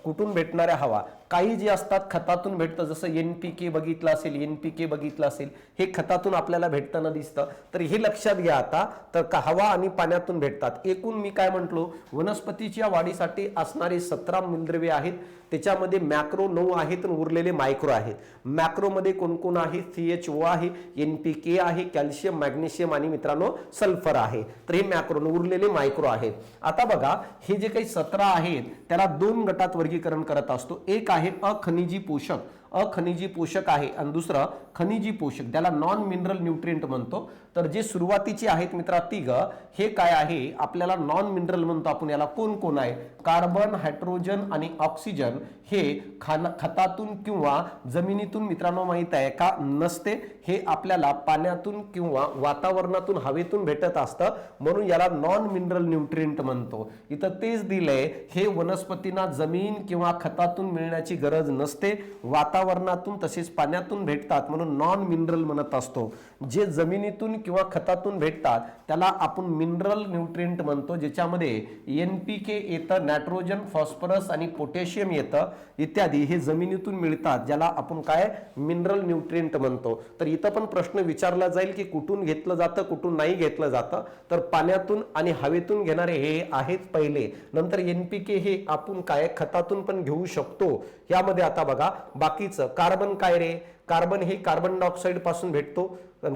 कुठून भेटणाऱ्या हवा, काही जे असतात खतातून भेटतं, जसं NPK बघितलं असेल, NPK बघितलं असेल, हे खतातून आपल्याला भेटताना दिसतं. तर हे लक्षात घ्या आता, तर हवा आणि पाण्यातून भेटतात. एकूण मी काय म्हटलो, वनस्पतीच्या वाढीसाठी असणारे 17 मूलद्रव्ये आहेत, त्याच्यामध्ये मॅक्रो 9 आहेत आणि उरलेले मायक्रो आहेत. मॅक्रो मध्ये कोण कोण आहे, CHO आहे, NPK आहे, कॅल्शियम, मॅग्नेशियम आणि मित्रांनो सल्फर आहे. तर हे मॅक्रो, उरलेले मायक्रो आहेत. आता बघा हे जे काही 17 आहेत त्याला 2 गटात वर्गीकरण करत असतो. एक आहे अखनिजी पोषक, अखनिजी पोषक आहे, आणि दुसरं खनिजी पोषक, त्याला नॉन मिनरल न्यूट्रिएंट म्हणतो. तर जे सुरुवातीचे आहेत मित्रा तिघ, हे काय आहे आपल्याला नॉन मिनरल म्हणतो आपण. याला कोण कोण आहे, कार्बन, हायड्रोजन आणि ऑक्सिजन हे खतातून किंवा जमिनीतून मित्रांनो माहित आहे का नसते, हे आपल्याला पाण्यातून किंवा वातावरणातून हवेतून भेटत असतं, म्हणून याला नॉन मिनरल न्यूट्रिएंट म्हणतो. इथं तेच दिलंय, हे वनस्पतींना जमीन किंवा खतातून मिळण्याची गरज नसते, वातावरणातून तसेच पाण्यातून भेटतात, म्हणून नॉन मिनरल म्हणत असतो. जे जमिनीतून किंवा खतातून भेटतात त्याला आपण मिनरल न्यूट्रिएंट म्हणतो, ज्याच्यामध्ये NPK येतं, नायट्रोजन, फॉस्फरस आणि पोटॅशियम येतं इत्यादी, हे जमिनीतून मिळतात, ज्याला आपण काय मिनरल न्यूट्रिएंट म्हणतो. तर इथं पण प्रश्न विचारला जाईल की कुठून घेतलं जातं, कुठून नाही घेतलं जातं. तर पाण्यातून आणि हवेतून घेणारे हे आहेत पहिले, नंतर NPK हे आपण काय खतातून पण घेऊ शकतो. यामध्ये आता बघा बाकीचं कार्बन काय रे, कार्बन हे कार्बन डायऑक्साईड पासून भेटतो.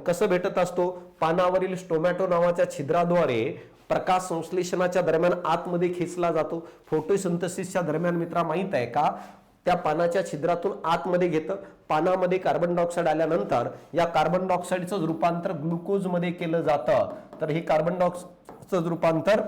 कसं भेटत असतो, पानावरील स्टोमॅटो नावाच्या छिद्राद्वारे प्रकाश संश्लेषणाच्या दरम्यान आतमध्ये खेचला जातो. फोटोसिंथेसिसच्या दरम्यान मित्रा माहित आहे का, त्या पानाच्या छिद्रातून आतमध्ये घेतं, पानामध्ये कार्बन डायऑक्साईड आल्यानंतर या कार्बन डायऑक्साईडचं रूपांतर ग्लुकोज मध्ये केलं जातं. तर हे कार्बन डायऑक्साईडचं रूपांतर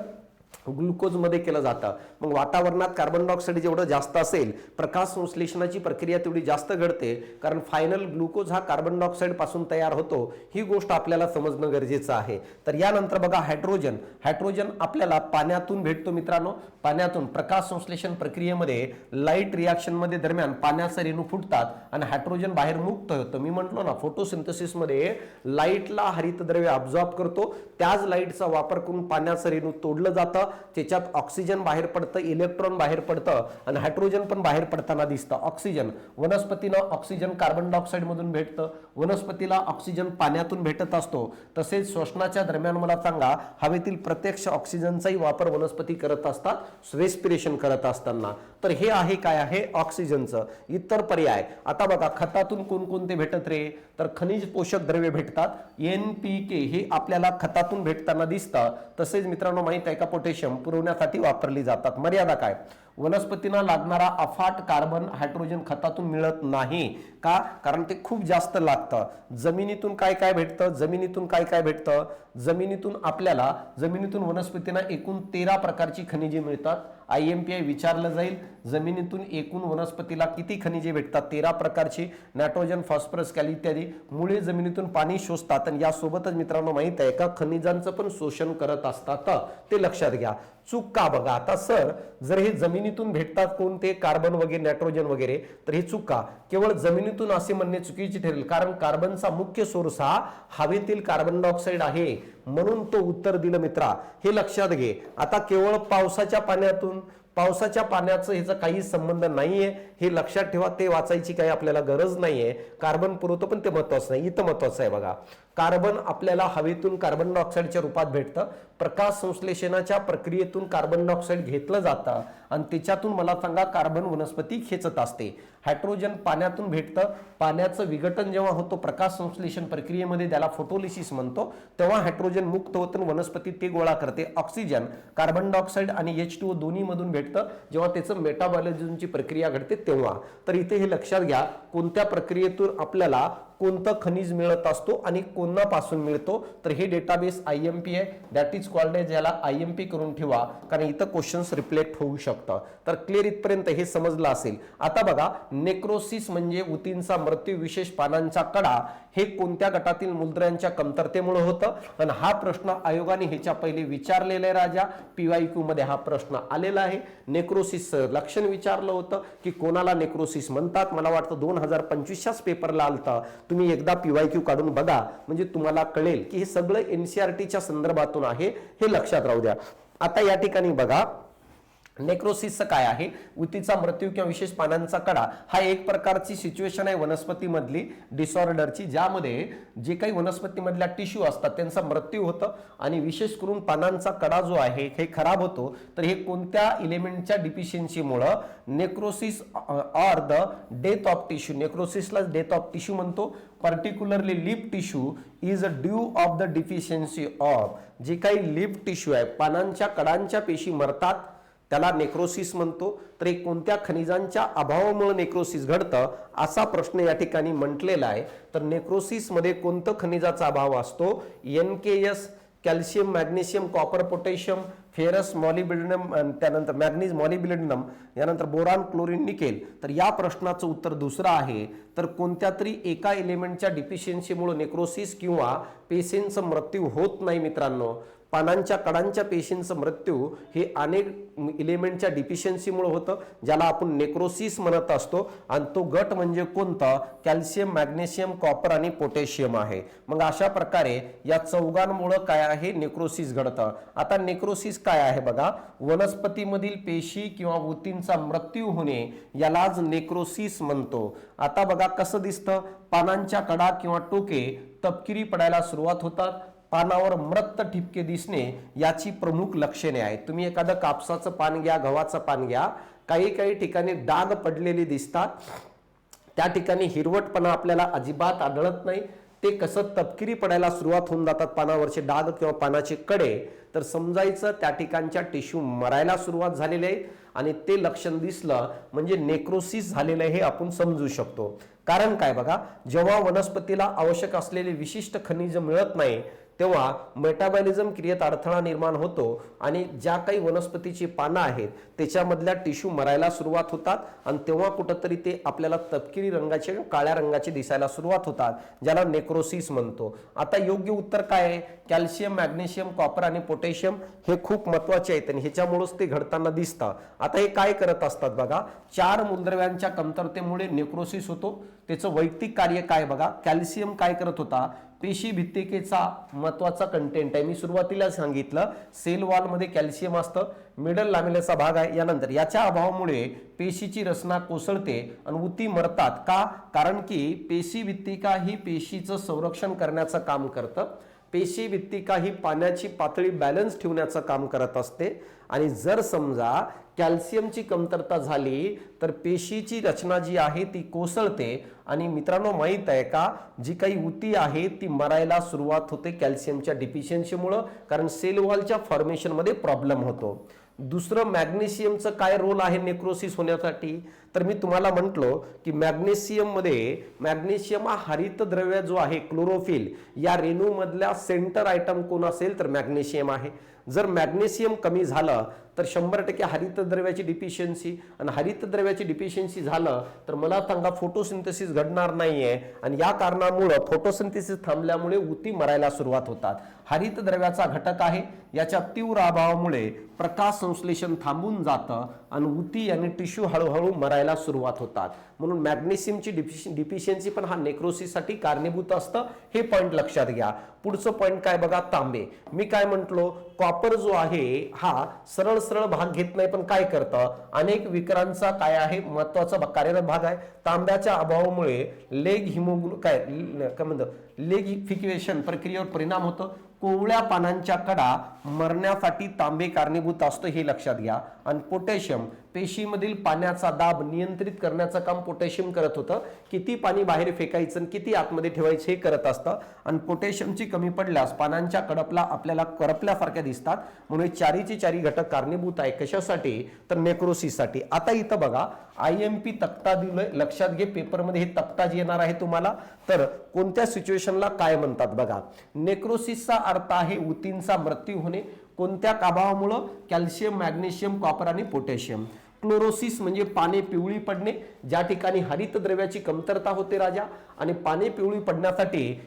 ग्लुकोज मध्ये केलं जातं. मग वातावरणात कार्बन डायऑक्साईड जेवढं जास्त असेल, प्रकाश संश्लेषणाची प्रक्रिया तेवढी जास्त घडते, कारण फायनल ग्लुकोज हा कार्बन डायऑक्साईड पासून तयार होतो. ही गोष्ट आपल्याला समजणं गरजेचं आहे. तर यानंतर बघा हायड्रोजन, हायड्रोजन आपल्याला पाण्यातून भेटतो मित्रांनो. पाण्यातून प्रकाश संश्लेषण प्रक्रियेमध्ये लाईट रिॲक्शन मध्ये दरम्यान पाण्याचे रेणू फुटतात आणि हायड्रोजन बाहेर मुक्त होतं. मी म्हटलो ना, फोटोसिंथेसिस मध्ये लाईटला हरितद्रव्य अब्झॉर्ब करतो, त्याच लाईटचा वापर करून पाण्याचं रेणू तोडलं जातं, त्याच्यात ऑक्सिजन बाहेर पडतं, इलेक्ट्रॉन बाहेर पडतं आणि हायड्रोजन पण बाहेर पडताना दिसतं. ऑक्सिजन, वनस्पतीला ऑक्सिजन कार्बन डायऑक्साईड मधून भेटतं, वनस्पतीला ऑक्सिजन पाण्यातून भेटत असतो. तसेच श्वसनाच्या दरम्यान मला सांगा, हवेतील प्रत्यक्ष ऑक्सिजनचाही वापर वनस्पती करत असतात रेस्पिरेशन करत असताना. तर हे आहे काय आहे ऑक्सिजनचं. इतर पर्याय आता बघा खतातून कोणकोणते भेटत रे, तर खनिज पोषक द्रव्ये भेटतात. NPK हे आपल्याला खतातून भेटताना दिसतं. तसेच मित्रांनो माहित आहे का, पोटॅशियम पुरवण्यासाठी वापरली जातात. मर्यादा काय, वनस्पतींना लागणारा अफाट कार्बन हायड्रोजन खतातून मिळत नाही का, कारण ते खूप जास्त लागतं. जमिनीतून काय काय भेटतं, जमिनीतून काय काय भेटतं, जमिनीतून आपल्याला जमिनीतून वनस्पतींना एकूण 13 प्रकारची खनिजे मिळतात. IMPI विचारलं जाईल, जमिनीतून एकूण वनस्पतीला किती खनिजे भेटतात, 13 प्रकारची, नायट्रोजन, फॉस्फरस, कॅल्शियम इत्यादी. मुळे जमिनीतून पाणी शोषतात आणि यासोबतच मित्रांनो माहित आहे का खनिजांचं पण शोषण करत असतात, ते लक्षात घ्या. चूक का बघा, आता सर जर हे जमिनीतून भेटतात कोणते कार्बन वगैरे नायट्रोजन वगैरे, तर हे चूक का, केवळ जमिनीतून असे म्हणणे चुकीचे ठरेल, कारण कार्बनचा मुख्य सोर्स हा हवेतील कार्बन डायऑक्साईड आहे, म्हणून तो उत्तर दिलं मित्रा, हे लक्षात घे. आता केवळ पावसाच्या पाण्यातून, पावसाच्या पाण्याचं ह्याचा काही संबंध नाहीये, हे लक्षात ठेवा. ते वाचायची काही आपल्याला गरज नाहीये. कार्बन पुरवतो पण ते महत्वाचं नाही, इथं महत्वाचं आहे बघा. कार्बन आपल्याला हवेतून कार्बन डायऑक्साईडच्या रूपात भेटतं, प्रकाश संश्लेषणाच्या प्रक्रियेतून कार्बन डायऑक्साईड घेतलं जातं आणि त्याच्यातून मला सांगा कार्बन वनस्पती खेचत असते. हायड्रोजन पाण्यातून भेटतं, पाण्याचं विघटन जेव्हा होतो प्रकाश संश्लेषण प्रक्रियेमध्ये, त्याला फोटोलिसिस म्हणतो, तेव्हा हायड्रोजन मुक्त होतं वनस्पती ते गोळा करते. ऑक्सिजन कार्बन डायऑक्साईड आणि H2O दोन्ही मधून भेटतं, जेव्हा त्याचं मेटाबॉलिझमची प्रक्रिया घडते तेव्हा. तर इथे हे लक्षात घ्या, कोणत्या प्रक्रियेतून आपल्याला कोणतं खनिज मिळत असतो आणि कोणापासून मिळतो, तर हे डेटाबेस IMP आहे, दॅट इज कॉल्ड एज, याला IMP करून ठेवा कारण इथं क्वेश्चन्स रिफ्लेक्ट होऊ शकतं. तर क्लिअर इथपर्यंत हे समजलं असेल. आता बघा, नेक्रोसिस म्हणजे ऊतींचा मृत्यू, विशेष पानांचा कडा, हे कोणत्या गटातील मूलद्रव्यांच्या कमतरतेमुळे होतं, आणि हा प्रश्न आयोगाने ह्याच्या पहिले विचारलेला आहे राजा. PYQ मध्ये हा प्रश्न आलेला आहे. नेक्रोसिसचं लक्षण विचारलं होतं की कोणाला नेक्रोसिस म्हणतात. मला वाटतं 2025च्याच पेपरला आलता. तुम्ही एकदा PYQ काढून बघा म्हणजे तुम्हाला कळेल की हे सगळं NCERTच्या संदर्भातून आहे, हे लक्षात राहू द्या. आता या ठिकाणी बघा, नेक्रोसिसचं काय आहे, ऊतीचा मृत्यू किंवा विशेष पानांचा कडा हा एक प्रकारची सिच्युएशन आहे वनस्पतीमधली डिसऑर्डरची, ज्यामध्ये जे काही वनस्पतीमधल्या टिश्यू असतात त्यांचा मृत्यू होतं आणि विशेष करून पानांचा कडा जो आहे हे खराब होतो. तर हे कोणत्या इलेमेंटच्या डिफिशियन्सीमुळे, necrosis or the death of tissue, नेक्रोसिसला डेथ ऑफ टिश्यू म्हणतो. Particularly leaf tissue is a due of the deficiency of, जे काही लिप टिश्यू आहे, पानांच्या कडांच्या पेशी मरतात त्याला नेक्रोसिस म्हणतो. तर एक कोणत्या खनिजांच्या अभावामुळे नेक्रोसिस घडतं असा प्रश्न या ठिकाणी म्हटलेला आहे. तर नेक्रोसिस मध्ये कोणतं खनिजाचा अभाव असतो, NKS, calcium, magnesium, copper, potassium, ferrous, molybdenum, त्यानंतर मॅग्नीज, मॉलिब्डेनम, यानंतर बोरान, क्लोरीन, निकेल. तर या प्रश्नाचं उत्तर दुसरं आहे. तर कोणत्या तरी एका एलिमेंटच्या डिफिशियन्सीमुळे नेक्रोसिस किंवा पेशींचा मृत्यू होत नाही मित्रांनो. पानांच्या कडांच्या पेशींचा मृत्यू हे अनेक इलेमेंटच्या डिफिशियन्सीमुळे होतं, ज्याला आपण नेक्रोसिस म्हणत असतो. आणि तो गट म्हणजे कोणता, कॅल्शियम, मॅग्नेशियम, कॉपर आणि पोटॅशियम आहे. मग अशा प्रकारे या चौघांमुळे काय आहे, नेक्रोसिस घडतं. आता नेक्रोसिस काय आहे बघा, वनस्पतीमधील पेशी किंवा ऊतींचा मृत्यू होणे यालाच नेक्रोसिस म्हणतो. आता बघा कसं दिसतं, पानांच्या कडा किंवा टोके तपकिरी पडायला सुरुवात होतात, पानावर मृत ठिपके दिसणे याची प्रमुख लक्षणे आहेत. तुम्ही एखादं कापसाचं पान घ्या, गव्हाचं पान घ्या, काही ठिकाणी डाग पडलेले दिसतात, त्या ठिकाणी हिरवटपणा आपल्याला अजिबात आढळत नाही. ते कसं तपकिरी पडायला सुरुवात होऊन जातात पानावरचे डाग किंवा पानाचे कडे, तर समजायचं त्या ठिकाणच्या टिश्यू मरायला सुरुवात झालेली आहे आणि ते लक्षण दिसलं म्हणजे नेक्रोसिस झालेलं आहे हे आपण समजू शकतो. कारण काय बघा, जेव्हा वनस्पतीला आवश्यक असलेले विशिष्ट खनिज मिळत नाही तेव्हा मेटाबॉलिझम क्रियेत अडथळा निर्माण होतो आणि ज्या काही वनस्पतीची पानं आहेत त्याच्यामधल्या टिश्यू मरायला सुरुवात होतात आणि तेव्हा कुठंतरी ते आपल्याला तपकिरी रंगाचे, काळ्या रंगाचे दिसायला सुरुवात होतात, ज्याला नेक्रोसिस म्हणतो. आता योग्य उत्तर काय आहे, कॅल्शियम, मॅग्नेशियम, कॉपर आणि पोटॅशियम हे खूप महत्वाचे आहेत आणि ह्याच्यामुळेच ते घडताना दिसतं. आता हे काय करत असतात बघा, 4 मूलद्रव्यांच्या कमतरतेमुळे नेक्रोसिस होतो. त्याचं वैयक्तिक कार्य काय बघा, कॅल्शियम काय करत होता, पेशी भित्तिकेचा महत्वाचा कंटेंट आहे. मी सुरुवातीला सांगितलं सेल वॉल मध्ये कॅल्शियम असतं, मिडल लॅमेलाचा भाग आहे. यानंतर याच्या अभावामुळे पेशीची रचना कोसळते आणि ऊती मरतात. का? कारण की पेशी भित्तिका ही पेशीचं संरक्षण करण्याचं काम करतं. पेशी भित्तिका ही पाण्याची पातळी बॅलन्स ठेवण्याचं काम करत असते आणि जर समजा कॅल्शियमची कमतरता झाली तर पेशीची रचना जी आहे ती कोसळते आणि मित्रांनो माहित आहे का, जी काही ऊती आहे ती मरायला सुरुवात होते कॅल्शियमच्या डिफिशियन्सीमुळे, कारण सेल वॉलच्या फॉर्मेशन मध्ये प्रॉब्लेम होतो. दुसरं, मॅग्नेशियमचं काय रोल आहे नेक्रोसिस होण्यासाठी, तर मी तुम्हाला म्हटलो की मॅग्नेशियम हा हरितद्रव्य जो आहे क्लोरोफिल या रेणूमधल्या सेंटर आयटम कोण असेल तर मॅग्नेशियम आहे. जर मॅग्नेशियम कमी झालं तर 100% हरितद्रव्याची डिफिशियन्सी, आणि हरितद्रव्याची डिफिशियन्सी झालं तर मला सांगा फोटोसिंथेसिस घडणार नाहीये आणि या कारणामुळे फोटोसिंथेसिस थांबल्यामुळे ऊती मरायला सुरुवात होतात. हरितद्रव्याचा घटक आहे, याच्या तीव्र अभावामुळे प्रकाश संश्लेषण थांबून जातं आणि ऊती आणि टिश्यू हळूहळू मरायला सुरुवात होतात. म्हणून मॅग्नेशियमची डिफिशियन्सी पण हा नेक्रोसिससाठी कारणीभूत असतं, हे पॉइंट लक्षात घ्या. पुढचं पॉइंट काय बघा, तांबे. मी काय म्हटलो, कॉपर जो आहे हा सरळ भाग घेत नाही पण काय करतं, अनेक विकारांचा काय आहे महत्वाचा कार्यरत भाग आहे. तांब्याच्या अभावामुळे लेग लेगिफिकेशन प्रक्रियेवर परिणाम होतो. कोवळ्या पानांच्या कडा मरण्यासाठी तांबे कारणीभूत असतो, हे लक्षात घ्या. आणि पोटॅशियम पेशीमधील पाण्याचा दाब नियंत्रित करण्याचं काम पोटॅशियम करत होतं. किती पाणी बाहेर फेकायचं आणि किती आतमध्ये ठेवायचं हे करत असतं. आणि पोटॅशियमची कमी पडल्यास पानांच्या कडपला आपल्याला करपल्यासारख्या दिसतात. म्हणून चारीचे चारी घटक कारणीभूत आहे. कशासाठी? तर नेक्रोसिससाठी. आता इथं बघा IMP तक्ता दिलोय, लक्षात घे. पेपरमध्ये हे तक्ता जे येणार आहे तुम्हाला, तर कोणत्या सिच्युएशनला काय म्हणतात बघा. नेक्रोसिसचा अर्थ आहे ऊतींचा मृत्यू होणे. कोणत्या अभावामुळे? कॅल्शियम, मॅग्नेशियम, कॉपर आणि पोटॅशियम. क्लोरोसिस म्हणजे पाने पिवळी पडणे, ज्या ठिकाणी हरित द्रव्याची कमतरता होते राजा. आणि पाने पिवळी पडण्यासाठी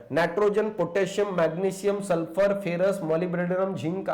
nitrogen, potassium, magnesium, sulphur, ferrous, molybdenum, zinc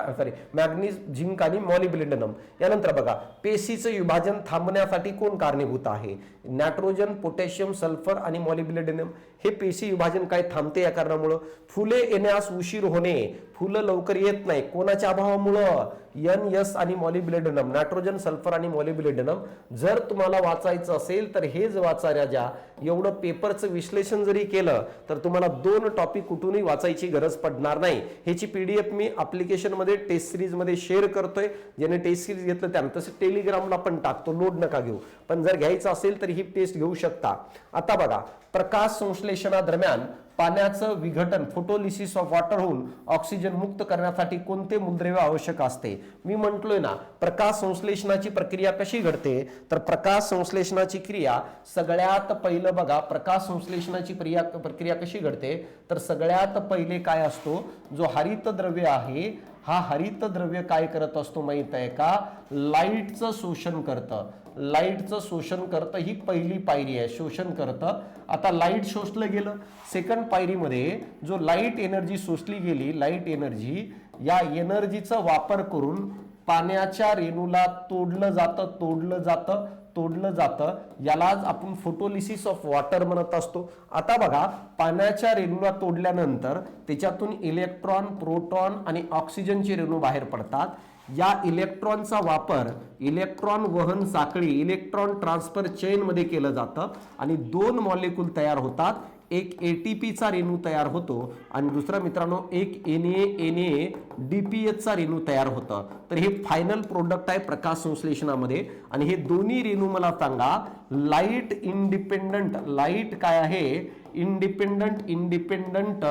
manganese, zinc आणि मॉलिब्डेनम. यानंतर बघा पेशीचं विभाजन थांबण्यासाठी कोण कारणीभूत आहे? नायट्रोजन, पोटॅशियम, सल्फर आणि मॉलिब्डेनम. हे पेशी विभाजन काय थांबते या कारणामुळे. फुले येण्यास उशीर होणे, फुलं लवकर येत नाही, कोणाच्या अभावामुळं? NS आणि मॉलिब्डेनम, नायट्रोजन, सल्फर आणि मॉलिब्डेनम. जर तुम्हाला वाचायचं असेल तर हेच वाचा राजा. एवढं पेपरचं विश्लेषण जरी केलं तर तुम्हाला 2 टॉपिक कुठूनही वाचायची गरज पडणार नाही. ह्याची PDF मी ऍप्लिकेशन मध्ये टेस्ट सिरीज मध्ये शेअर करतोय. ज्याने टेस्ट सिरीज घेतलं त्यानं तसं टेलिग्रामला पण टाकतो, लोड नका घेऊ. पण जर घ्यायचं असेल तर ही टेस्ट घेऊ शकता. आता बघा प्रकाश संश्लेषणादरम्यान पाण्याचं विघटन, फोटोलिसिस ऑफ वॉटर होऊन ऑक्सिजन मुक्त करण्यासाठी कोणते मूलद्रव्य आवश्यक असते? मी म्हटलोय ना, प्रकाश संश्लेषणाची प्रक्रिया कशी घडते? तर प्रकाश संश्लेषणाची क्रिया सगळ्यात पहिलं बघा, प्रकाश संश्लेषणाची प्रक्रिया कशी घडते? तर सगळ्यात पहिले काय असतो? जो हरित द्रव्य आहे, हा हरित द्रव्य काय करत असतो माहित आहे का? लाईटचं शोषण करतं. लाईटचं शोषण करतं, ही पहिली पायरी आहे, शोषण करतं. आता लाईट शोषलं गेलं. सेकंड पायरीमध्ये जो लाईट एनर्जी शोषली गेली, लाईट एनर्जी, या एनर्जीचा वापर करून पाण्याच्या रेणूला तोडलं जातं. यालाच आपण फोटोलिसिस ऑफ वॉटर म्हणत असतो. आता बघा पाण्याच्या रेणूला तोडल्यानंतर त्याच्यातून इलेक्ट्रॉन, प्रोटॉन आणि ऑक्सिजनचे रेणू बाहेर पडतात. या इलेक्ट्रॉनचा वापर इलेक्ट्रॉन वहन साखळी, इलेक्ट्रॉन ट्रान्सफर चेन मध्ये केलं जातं आणि 2 मॉलिक्यूल तयार होतात. एक ATP चा रेणू तयार होतो आणि दुसरा मित्रांनो एक NADPH चा रेणू तयार होतं. तर हे फायनल प्रोडक्ट आहे प्रकाश संश्लेषणामध्ये. आणि हे दोन्ही रेणू मला सांगा, लाईट इंडिपेंडंट, लाईट काय आहे? इंडिपेंडंट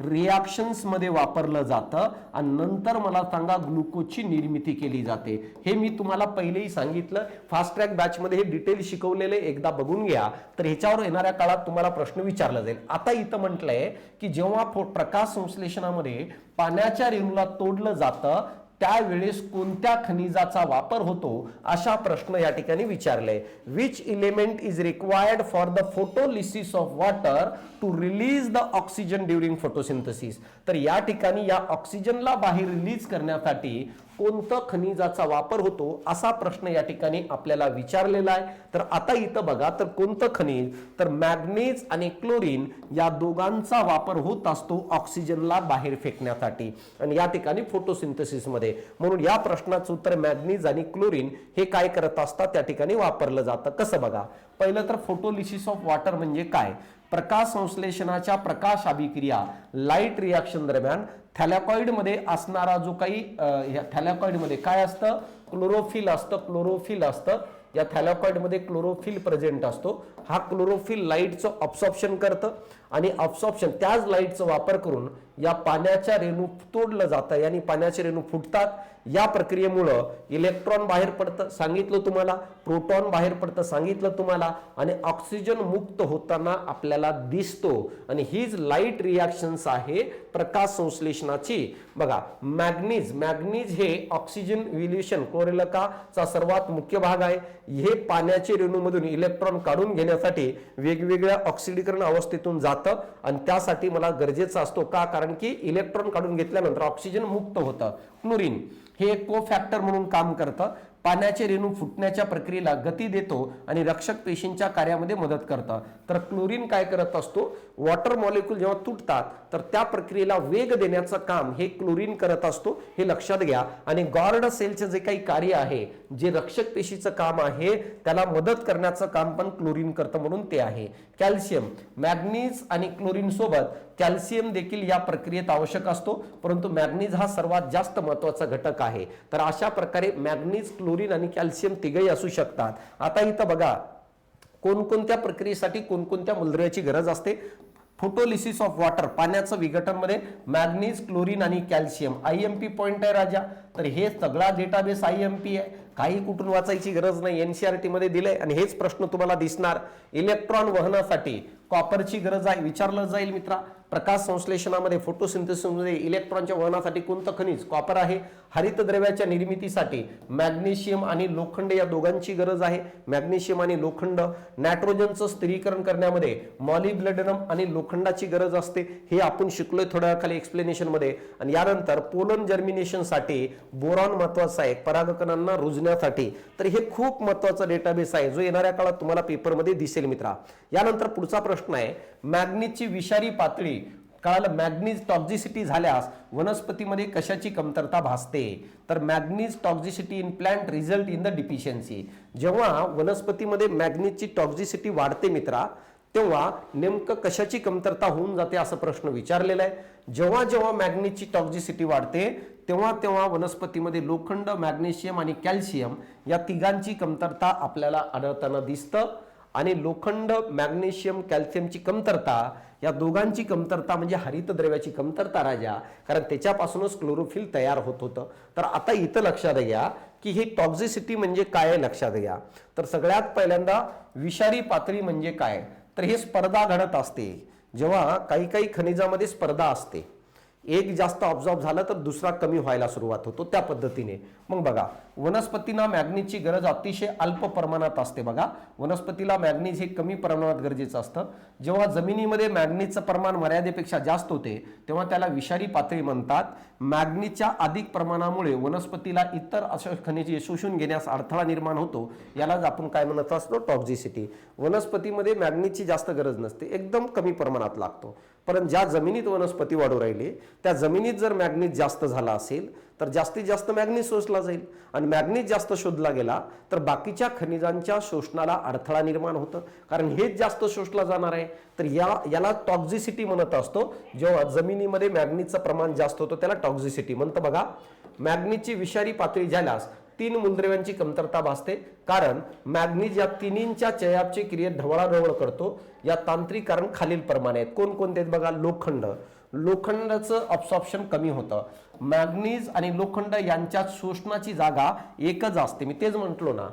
रिएक्शन्स मध्ये वापरलं जातं आणि नंतर मला सांगा ग्लुकोजची निर्मिती केली जाते. हे मी तुम्हाला पहिलेही सांगितलं. फास्ट ट्रॅक बॅच मध्ये हे डिटेल शिकवलेले, एकदा बघून घ्या. तर ह्याच्यावर येणाऱ्या काळात तुम्हाला प्रश्न विचारला जाईल. आता इथं म्हटलंय की जेव्हा प्रकाश संश्लेषणामध्ये पाण्याच्या रेणूला तोडलं जातं त्यावेळेस कोणत्या खनिजाचा वापर होतो, अशा प्रश्न या ठिकाणी विचारले. Which element is required for the photolysis of water to release the oxygen during photosynthesis. तर या ठिकाणी या ऑक्सिजनला बाहेर रिलीज करण्यासाठी कोणतं खनिजाचा वापर होतो, असा प्रश्न या ठिकाणी आपल्याला विचारलेला आहे. तर आता इथं बघा, तर कोणतं खनिज? तर मॅग्नीज आणि क्लोरीन या दोघांचा वापर होत असतो ऑक्सिजनला बाहेर फेकण्यासाठी आणि या ठिकाणी फोटोसिंथेसिस मध्ये. म्हणून या प्रश्नाचं उत्तर मॅग्नीज आणि क्लोरीन हे काय करत असतात, त्या ठिकाणी वापरलं जातं. कसं बघा, पहिलं तर फोटोलिसिस ऑफ वॉटर म्हणजे काय? प्रकाश संश्लेषणाच्या प्रकाश अभिक्रिया, लाईट रिएक्शन दरम्यान थॅलॅकॉइड मध्ये असणारा जो काही थॅलॅकॉइड मध्ये काय असतं? क्लोरोफिल असतं. या थॅलॅकॉइड मध्ये क्लोरोफिल प्रेझेंट असतो. हा क्लोरोफिल लाईटचं अब्सॉर्प्शन करतं आणि अब्सॉर्प्शन त्याच लाईटचा वापर करून या पाण्याच्या रेणू तोडलं जातं, यानी पाण्याचे रेणू फुटतात. या प्रक्रियेमुळे इलेक्ट्रॉन बाहेर पडतं, सांगितलं तुम्हाला, प्रोटॉन बाहेर पडतं, सांगितलं तुम्हाला, आणि ऑक्सिजन मुक्त होताना आपल्याला दिसतो. आणि हीच लाईट रिएक्शन्स आहे प्रकाश संश्लेषणाची. बघा मॅग्नीज हे ऑक्सिजन विल्युशन, क्लोरेलकाचा सर्वात मुख्य भाग आहे. हे पाण्याचे रेणूमधून इलेक्ट्रॉन काढून घेण्यासाठी वेगवेगळ्या ऑक्सिडीकरण अवस्थेतून जातं आणि त्यासाठी मला गरजेचा असतो. का? कारण की इलेक्ट्रॉन काढून घेतल्यानंतर ऑक्सिजन मुक्त होतं. क्लोरीन हे कोफॅक्टर म्हणून काम करतं. पाण्याचे रेणू फुटण्याच्या प्रक्रियेला गती देतो आणि रक्षक पेशींच्या कार्यामध्ये मदत करतं. तर क्लोरीन काय करत असतो? वॉटर मॉलिक्यूल जेव्हा तुटतात तर त्या प्रक्रियेला वेग देण्याचं काम हे क्लोरीन करत असतो, हे लक्षात घ्या. आणि गॉर्ड सेलचे जे काही कार्य आहे, जे रक्षक पेशीचं काम आहे, त्याला मदत करण्याचं काम पण क्लोरीन करतं, म्हणून ते आहे. कॅल्शियम, मॅग्नीज आणि क्लोरीन सोबत कॅल्शियम देखील या प्रक्रियेत आवश्यक असतो, परंतु मॅग्नीज हा सर्वात जास्त महत्त्वाचा घटक आहे. तर अशा प्रकारे मॅग्नीज, क्लोरीन आणि कॅल्शियम तिघही असू शकतात. आता इथं बघा कोणकोणत्या प्रक्रियेसाठी कोणकोणत्या मूलद्रव्याची गरज असते. फोटोलिसिस ऑफ वॉटर, पाण्याचं विघटन मध्ये मॅग्नीज, क्लोरीन आणि कॅल्शियम. IMP पॉइंट आहे राजा. तर हे सगळा डेटाबेस IMP आहे, काही कुठून वाचायची गरज नाही, NCERT मध्ये दिलंय आणि हेच प्रश्न तुम्हाला दिसणार. इलेक्ट्रॉन वहनासाठी कॉपरची गरज आहे, विचारलं जाईल मित्रा. प्रकाश संश्लेषणामध्ये, फोटोसिंथेसिसमध्ये इलेक्ट्रॉनच्या वहनासाठी कोणतं खनिज? कॉपर आहे. हरितद्रव्याच्या निर्मितीसाठी मॅग्नेशियम आणि लोखंड या दोघांची गरज आहे, मॅग्नेशियम आणि लोखंड. नायट्रोजनचं स्थिरीकरण करण्यामध्ये मॉलिब्डेनम आणि लोखंडाची गरज असते, हे आपण शिकलोय थोड्या खाली एक्सप्लेनेशन मध्ये. आणि यानंतर पोलन जर्मिनेशनसाठी बोरॉन महत्वाचा आहे, परागकणांना रुजण्यासाठी. तर हे खूप महत्वाचा डेटाबेस आहे, जो येणाऱ्या काळात तुम्हाला पेपरमध्ये दिसेल मित्रा. यानंतर पुढचा प्रश्न आहे, मॅग्नीजची विषारी पातळी कळालं. मॅग्नीज टॉक्झिसिटी झाल्यास वनस्पतीमध्ये कशाची कमतरता भासते? तर manganese toxicity in plant result in the deficiency. जेव्हा वनस्पतीमध्ये मॅग्नीजची टॉक्झिसिटी वाढते मित्रा, तेव्हा नेमकं कशाची कमतरता होऊन जाते असं प्रश्न विचारलेला आहे. जेव्हा जेव्हा मॅग्नीजची टॉक्झिसिटी वाढते तेव्हा तेव्हा वनस्पतीमध्ये लोखंड, मॅग्नेशियम आणि कॅल्शियम या तिघांची कमतरता आपल्याला आढळताना दिसतं. आणि लोखंड, मॅग्नेशियम, कॅल्शियमची कमतरता या दोघांची कमतरता म्हणजे हरितद्रव्याची कमतरता राजा, कारण त्याच्यापासूनच क्लोरोफिल तयार होत होतं. तर आता इथं लक्षात घ्या की ही टॉक्झिसिटी म्हणजे काय लक्षात घ्या. तर सगळ्यात पहिल्यांदा विषारी पातळी म्हणजे काय? तर हे स्पर्धा घडत असते. जेव्हा काही काही खनिजामध्ये स्पर्धा असते, एक जास्त ऑब्झॉर्ब झालं तर दुसरा कमी व्हायला सुरुवात होतो, त्या पद्धतीने. मग बघा, वनस्पतींना मॅग्नीजची गरज अतिशय अल्प प्रमाणात असते. बघा, वनस्पतीला मॅग्नीज हे कमी प्रमाणात गरजेचं असतं. जेव्हा जमिनीमध्ये मॅग्नीजचं प्रमाण मर्यादेपेक्षा जास्त होते तेव्हा त्याला विषारी पातळी म्हणतात. मॅग्नीजच्या अधिक प्रमाणामुळे वनस्पतीला इतर अशा खनिजे शोषून घेण्यास अडथळा निर्माण होतो, यालाच आपण काय म्हणत असतो? टॉक्झिसिटी. वनस्पतीमध्ये मॅग्नीजची जास्त गरज नसते, एकदम कमी प्रमाणात लागतो. पण ज्या जमिनीत वनस्पती वाढू राहिली त्या जमिनीत जर मॅग्नीज जास्त झाला असेल तर जास्तीत जास्त मॅग्नीज शोषला जाईल, आणि मॅग्नीज जास्त शोधला गेला तर बाकीच्या खनिजांच्या शोषणाला अडथळा निर्माण होतं, कारण हेच जास्त शोषला जाणार आहे. तर याला टॉक्झिसिटी म्हणत असतो. जेव्हा जमिनीमध्ये मॅग्नीजचं प्रमाण जास्त होतं त्याला टॉक्झिसिटी म्हणतं. बघा, मॅग्नीजची विषारी पातळी झाल्यास 3 मूलद्रव्यांची कमतरता भासते, कारण मॅग्नीज या तिन्हींच्या चयापचय क्रियेत ढवळाढवळ करतो. या तांत्रिक कारण खालील प्रमाणे आहेत. कोणकोणते आहेत बघा? लोखंड, लोखंडाचं अब्सॉर्प्शन कमी होतं. मॅग्नीज आणि लोखंड यांच्यात शोषणाची जागा एकच असते. मी तेच म्हटलो ना,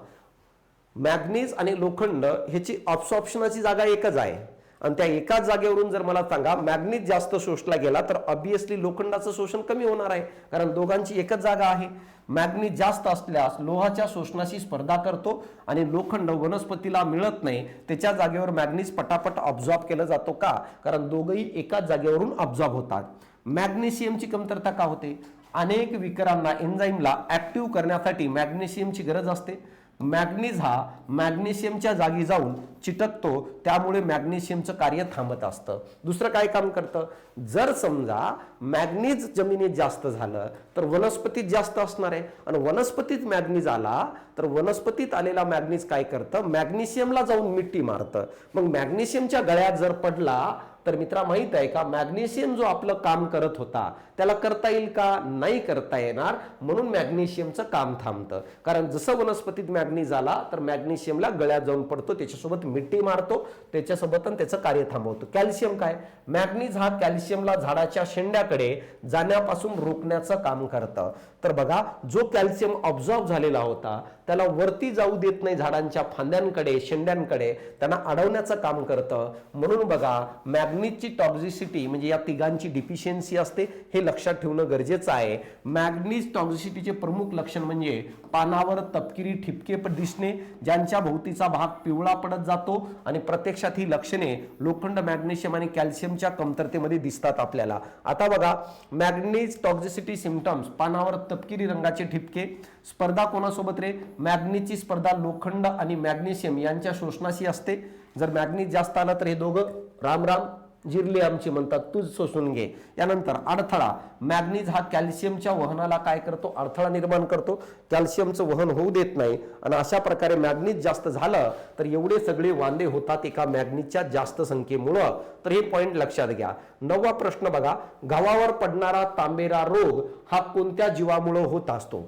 मॅग्नीज आणि लोखंड ह्याची अब्सॉर्प्शनाची जागा एकच आहे. आणि त्या एकाच जागेवरून जर मला सांगा मॅग्नीज जास्त शोषला गेला तर ऑब्विसली लोखंडाचं शोषण कमी होणार आहे, कारण दोघांची एकच जागा आहे. मॅग्नीज जास्त असल्यास लोहाच्या शोषणाशी स्पर्धा करतो आणि लोखंड वनस्पतीला मिळत नाही, त्याच्या जागेवर मॅग्नीज पटापट ऑब्झॉर्ब केलं जातो. का? कारण दोघंही एकाच जागेवरून ऑब्झॉर्ब होतात. मॅग्नेशियमची कमतरता का होते? अनेक विकारांना, एन्झाईमला ऍक्टिव्ह करण्यासाठी मॅग्नेशियमची गरज असते. मॅग्नीज हा मॅग्नेशियमच्या जागी जाऊन चिटकतो, त्यामुळे मॅग्नेशियमचं कार्य थांबत असतं. दुसरं काय काम करतं? जर समजा मॅग्नीज जमिनीत जास्त झालं तर वनस्पतीत जास्त असणार आहे, आणि वनस्पतीत मॅग्नीज आला तर वनस्पतीत आलेला मॅग्नीज काय करतं? मॅग्नेशियमला जाऊन मिठी मारतं. मग मॅग्नेशियमच्या गळ्यात जर पडला तर मित्रा माहित आहे का, मॅग्नेशियम जो आपलं काम करत होता त्याला करता येईल का? नाही करता येणार. म्हणून मॅग्नेशियमचं काम थांबतं, कारण जसं वनस्पतीत मॅग्नीज आला तर मॅग्नेशियमला गळ्यात जाऊन पडतो, त्याच्यासोबत मिठी मारतो, त्याच्यासोबत त्याचं कार्य थांबवतो. कॅल्शियम काय? मॅग्नीज हा कॅल्शियमला झाडाच्या शेंड्याकडे जाण्यापासून रोखण्याचं काम करतं. तर बघा, जो कॅल्शियम ऑब्झॉर्ब झालेला होता त्याला वरती जाऊ देत नाही, झाडांच्या फांद्यांकडे, शेंड्यांकडे, त्यांना अडवण्याचं काम करतं. म्हणून बघा, मॅग्नीजची टॉक्झिसिटी म्हणजे या तिघांची डिफिशियन्सी असते, हे लक्षात ठेवणं गरजेचं आहे. मॅग्नीज टॉक्झिसिटीचे प्रमुख लक्षण म्हणजे पानावर तपकिरी ठिपके दिसणे, ज्यांच्या भोवतीचा भाग पिवळा पडत जातो, आणि प्रत्यक्षात ही लक्षणे लोखंड, मॅग्नेशियम आणि कॅल्शियमच्या कमतरतेमध्ये दिसतात आपल्याला. आता बघा, मॅग्नीज टॉक्झिसिटी सिम्पटम्स: पानावर तपकिरी रंगाचे ठिपके. स्पर्धा कोणासोबत रे? मॅग्नीजची स्पर्धा लोखंड आणि मॅग्नेशियम यांच्या शोषणाशी असते. जर मॅग्नीज जास्त आला तर हे दोघं राम राम जिरली आमची म्हणतात, तूच शोषून घे. यानंतर अडथळा, मॅग्नीज हा कॅल्शियमच्या वहनाला काय करतो, अडथळा निर्माण करतो, कॅल्शियमचं वहन होऊ देत नाही. आणि अशा प्रकारे मॅग्नीज जास्त झालं तर एवढे सगळे वांदे होतात एका मॅग्नीजच्या जास्त संख्येमुळं. तर हे पॉइंट लक्षात घ्या. 9वा प्रश्न बघा, गव्हावर पडणारा तांबेरा रोग हा कोणत्या जीवामुळे होत असतो.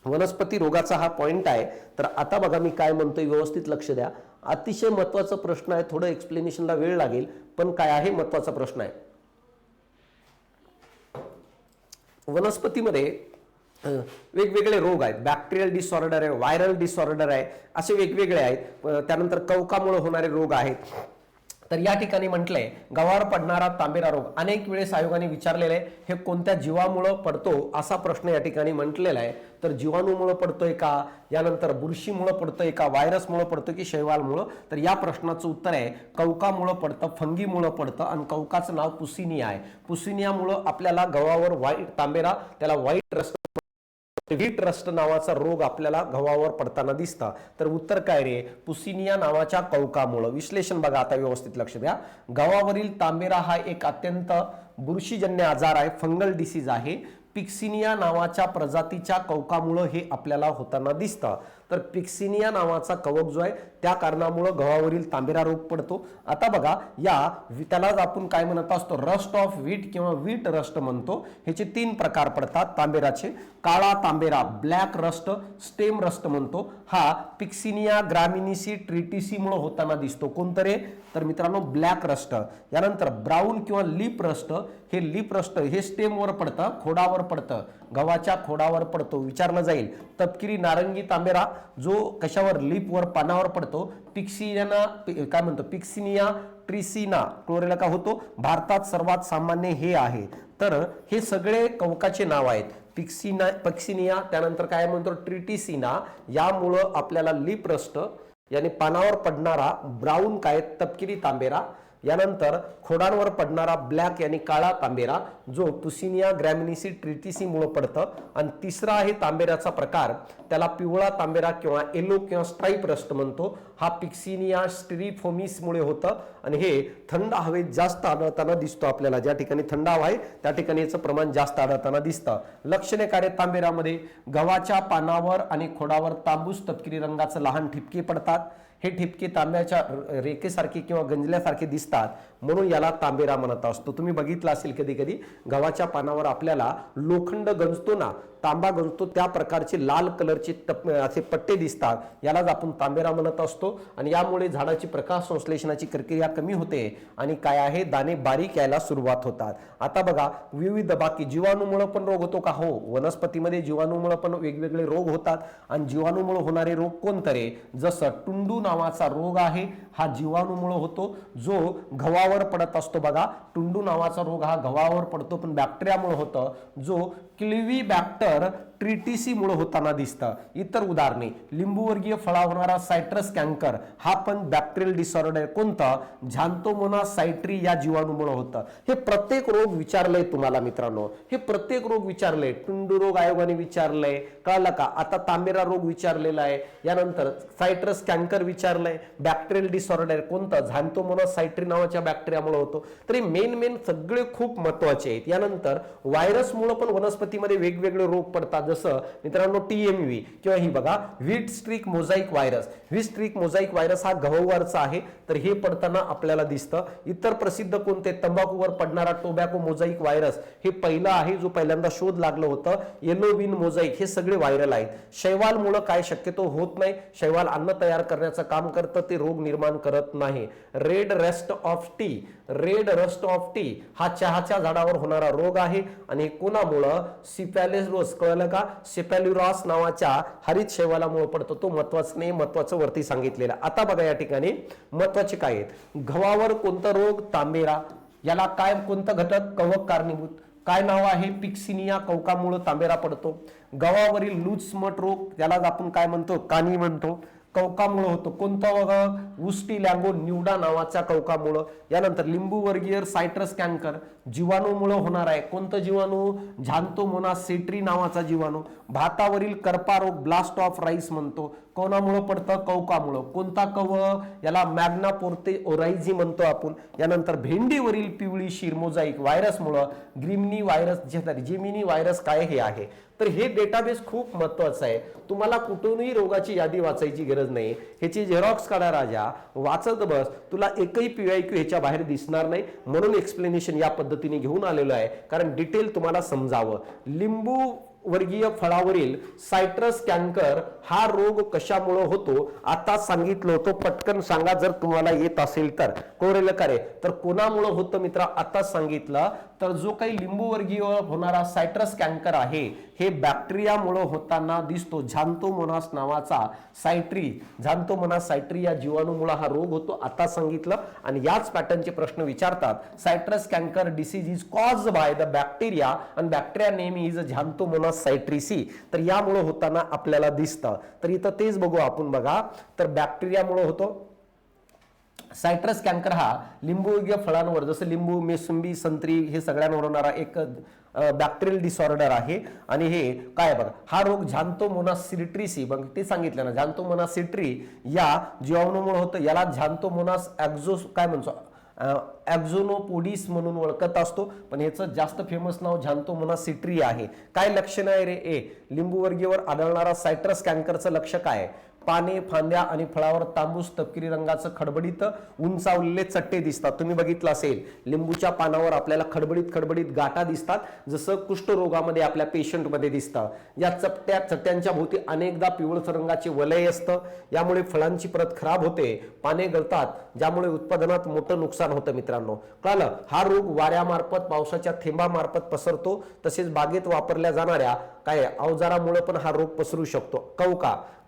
वनस्पती रोगाचा हा पॉइंट आहे. तर आता बघा मी काय म्हणतोय, व्यवस्थित लक्ष द्या. अतिशय महत्वाचा प्रश्न आहे, थोडं एक्सप्लेनेशनला वेळ लागेल, पण काय आहे महत्वाचा प्रश्न आहे. वनस्पतीमध्ये वेगवेगळे रोग आहेत. बॅक्टेरियल डिसऑर्डर आहे, व्हायरल डिसऑर्डर आहे, असे वेगवेगळे आहेत. त्यानंतर कवकामुळे होणारे रोग आहेत. तर या ठिकाणी म्हटलंय गव्हावर पडणारा तांबेरा रोग अनेक वेळेस आयोगाने विचारलेला आहे, हे कोणत्या जीवामुळे पडतो असा प्रश्न या ठिकाणी म्हटलेला आहे. तर जीवाणूमुळे पडतोय का, यानंतर बुरशीमुळे पडतोय का, व्हायरसमुळे पडतोय की शैवालमुळे. तर या प्रश्नाचं उत्तर आहे कवकामुळे पडतं, फंगीमुळे पडतं. आणि कवकाचं नाव पुसिनिया आहे. पुसिनियामुळे आपल्याला गव्हावर व्हाईट तांबेरा, त्याला व्हाईट रस्ट, व्हीट रस्ट नावाचा रोग आपल्याला गव्हावर पडताना दिसता. तर उत्तर काय रे, पुसिनिया नावाच्या कवकामुळे. विश्लेषण बघा आता व्यवस्थित लक्ष द्या. गव्हावरील तांबेरा हा एक अत्यंत बुरशीजन्य आजार आहे, फंगल डिसीज आहे. पिक्सिनिया नावाच्या प्रजातीच्या कवकामुळे हे आपल्याला होताना दिसतं. तर पिक्सिनिया नावाचा कवक जो आहे त्या कारणामुळे गव्हावरील तांबेरा रोग पडतो. आता बघा त्यालाच आपण काय म्हणत असतो, रस्ट ऑफ व्हीट किंवा व्हीट रस्ट म्हणतो. ह्याचे 3 प्रकार पडतात तांबेराचे. काळा तांबेरा, ब्लॅक रस्ट, स्टेम रस्ट म्हणतो. हा पिक्सिनिया ग्रामिनिसी ट्रिटिसी मुळे होताना दिसतो. कोणतं रे, तर मित्रांनो ब्लॅक रस्ट. यानंतर ब्राऊन किंवा लीप रस्ट, हे लीप रस्ट हे स्टेमवर पडतं, खोडावर पडतं, गव्हाच्या खोडावर पडतो. विचारलं जाईल तपकिरी नारंगी तांबेरा जो कशावर, लीपवर, पानावर पडतो. पिक्सिनिया काय म्हणतो, पिक्सिनिया ट्रिसिना क्लोरेला का होतो. भारतात सर्वात सामान्य हे आहे. तर हे सगळे कवकाचे नाव आहेत. पिक्सिनिया, त्यानंतर काय म्हणतो ट्रिटिसिना, यामुळं आपल्याला लीप रस्ट याने पानावर पडणारा ब्राऊन काय तपकिरी तांबेरा, यानंतर खोडांवर पडणारा ब्लॅक यानी काळा तांबेरा जो पुसिनिया ग्रॅमिनिसी ट्रिटिसी मुळे पडतं. आणि तिसरा आहे तांबेऱ्याचा प्रकार, त्याला पिवळा तांबेरा किंवा येलो किंवा स्ट्राइप रस्ट म्हणतो. हा पिक्सिनिया स्टिरिफोमिस मुळे होतं आणि हे थंड हवेत जास्त आढळताना दिसतो. आपल्याला ज्या ठिकाणी थंड हवा आहे त्या ठिकाणी याचं प्रमाण जास्त आढळताना दिसतं. लक्षणे कार्य तांबेरामध्ये गव्हाच्या पानावर आणि खोडावर तांबूस तपकिरी रंगाचं लहान ठिपके पडतात. हे ठिपके तांब्याच्या रेखेसारखे किंवा गंजल्यासारखे दिसतात, म्हणून याला तांबेरा म्हणत असतो. तुम्ही बघितलं असेल कधी कधी गव्हाच्या पानावर आपल्याला लोखंड गंजतो ना, तांबा गंजतो, त्या प्रकारचे लाल कलरचे असे पट्टे दिसतात, यालाच आपण तांबेरा म्हणत असतो. आणि यामुळे झाडाची प्रकाश संश्लेषणाची प्रक्रिया कमी होते आणि काय आहे, दाणे बारीक यायला सुरुवात होतात. आता बघा विविध बाकी जीवाणूमुळे पण रोग होतो का, हो. वनस्पतीमध्ये जीवाणूमुळे पण वेगवेगळे रोग होतात. आणि जीवाणूमुळे होणारे रोग कोणते, जसं टुंडू नावाचा रोग आहे, हा जीवाणूमुळे होतो, जो गव्हावर पडत असतो. बघा टुंडू नावाचा रोग हा गव्हावर पडतो पण बॅक्टेरियामुळे होतं, जो क्लिवी बॅक्टर ट्रिटिसी मुळे होताना दिसतं. इतर उदाहरणे, लिंबूवर्गीय फळावर होणारा सायट्रस कॅन्कर हा पण बॅक्टेरियल डिसऑर्डर, कोणता, झॅन्थोमोनास सायट्री या जीवाणूमुळे होतं. हे प्रत्येक रोग विचारलंय तुम्हाला मित्रांनो, हे प्रत्येक रोग विचारलंय. टुंडू रोग आयोगाने विचारलंय, कळलं का. आता तांबेरा रोग विचारलेला आहे, यानंतर सायट्रस कॅन्कर विचारलंय, बॅक्टेरियल डिसऑर्डर कोणतं, झॅन्थोमोनास सायट्री नावाच्या बॅक्टेरियामुळे होतो. तर हे मेन सगळे खूप महत्वाचे आहेत. यानंतर व्हायरसमुळे पण वनस्पतीमध्ये वेगवेगळे रोग पडतात, जसं मित्रांनो TMV किंवा ही बघा wheat streak mosaic virus. Wheat streak mosaic virus हा गव्हावरचा आहे, तर हे पडताना आपल्याला दिसतं. इतर प्रसिद्ध कोणते, तंबाखूवर पडणारा टोबॅको मोझाईक व्हायरस हे पहिलं आहे, जो पहिल्यांदा शोध लागलं होतं. येलो विन मोझाईक, हे सगळे व्हायरल आहेत. शैवालमुळे काय शक्यतो होत नाही, शैवाल अन्न तयार करण्याचं काम करतं, ते रोग निर्माण करत नाही. Red rust of T, red rust of T हा चहाच्या झाडावर होणारा रोग आहे आणि कोणामुळं, सिफॅलिरोस, कळलं का, सिफॅलिरॉस नावाच्या हरित शैवालामुळे पडतो. तो महत्वाचा नाही, महत्वाचं वरती सांगितलेलं. आता बघा या ठिकाणी महत्वाचे काय आहेत. गव्हावर कोणता रोग, तांबेरा, याला काय कोणता घटक, कवक कारणीभूत, काय नाव आहे, पिक्सिनिया कवकामुळे तांबेरा पडतो. गव्हावरील लूज स्मट रोग, त्याला आपण काय म्हणतो, कानी म्हणतो. कवकामुळे होतो. कोणता बघा, उस्टिलॅंगो न्यूडा नावाच्या कवकामुळे. यानंतर लिंबू वर्गीय सायट्रस कॅन्कर जीवाणूमुळे होणार आहे. कोणतं जीवाणू? झॅन्थोमोनास सेट्री नावाचा जीवाणू. भातावरील करपा रोग ब्लास्ट ऑफ राईस म्हणतो. कोणामुळे पडतं? कवकामुळे. कोणता कवक? याला मॅग्ना पोर्ते ओरायझी म्हणतो आपण. यानंतर भेंडीवरील पिवळी शीर मोझाईक व्हायरसमुळे ग्रिमनी व्हायरस जेमिनी व्हायरस काय हे आहे. तर हे डेटाबेस खूप महत्वाचं आहे. तुम्हाला कुठूनही रोगाची यादी वाचायची गरज नाही. ह्याची झेरॉक्स काढा राजा, वाचत बस, तुला एकही PYQ ह्याच्या बाहेर दिसणार नाही. म्हणून एक्सप्लेनेशन या पद्धतीने घेऊन आलेलो आहे, कारण डिटेल तुम्हाला समजावं. लिंबू वर्गीय फळावरील सायट्रस कॅन्कर हा रोग कशामुळे होतो आता सांगितलं होतं. पटकन सांगा जर तुम्हाला येत असेल तर. कोरेल करे तर कोणामुळे होतं मित्रा? आता सांगितलं. तर जो काही लिंबू वर्गीय होणारा सायट्रस कॅन्कर आहे हे बॅक्टेरियामुळे होताना दिसतो. झॅन्थोमोनास नावाचा सायट्री, झॅन्थोमोनास सायट्री या जीवाणूमुळे हा रोग होतो. आता सांगितलं. आणि याच पॅटर्नचे प्रश्न विचारतात. Citrus canker disease is caused by the bacteria and bacteria name is Xanthomonas citri. तर यामुळे होताना आपल्याला दिसतं. तर इथं तेच बघू आपण बघा. तर बॅक्टेरियामुळे होतो. सायट्रस कॅन्कर हा लिंबूवर्गीय फळांवर जसं लिंबू, मोसंबी, संत्री हे सगळ्यांवर होणारा एक बॅक्टेरियल डिसऑर्डर आहे. आणि हे काय बघा, हा रोग झॅन्थोमोनास सिट्रिसी, बघ ते सांगितलं ना, झॅन्थोमोनास सिट्री या जीवाणूमुळे होतं. याला झॅन्थोमोनास काय म्हणतो, ॲक्झोनोपोडिस म्हणून ओळखत असतो, पण याचं जास्त फेमस नाव झॅन्थोमोनास सिट्री आहे. काय लक्षण आहे रे? लिंबूवर्गीयवर आढळणारा सायट्रस कॅन्करचं लक्ष काय? पाने, फांद्या आणि फळावर तांबूस तपकिरी रंगाचं खडबडीत उंचावलेले चट्टे दिसतात. तुम्ही बघितलं असेल लिंबूच्या पानावर आपल्याला खडबडीत गाठा दिसतात, जसं कुष्ठरोगामध्ये आपल्या पेशंटमध्ये दिसतं. या चट्ट्यांच्या भोवती अनेकदा पिवळसर रंगाचे वलय असतं. यामुळे फळांची प्रत खराब होते, पाने गळतात, ज्यामुळे उत्पादनात मोठं नुकसान होतं. मित्रांनो कळलं? हा रोग वाऱ्यामार्फत, पावसाच्या थेंबामार्फत पसरतो. तसेच बागेत वापरल्या जाणाऱ्या काय अवजारामुळे पण हा रोग पसरू शकतो.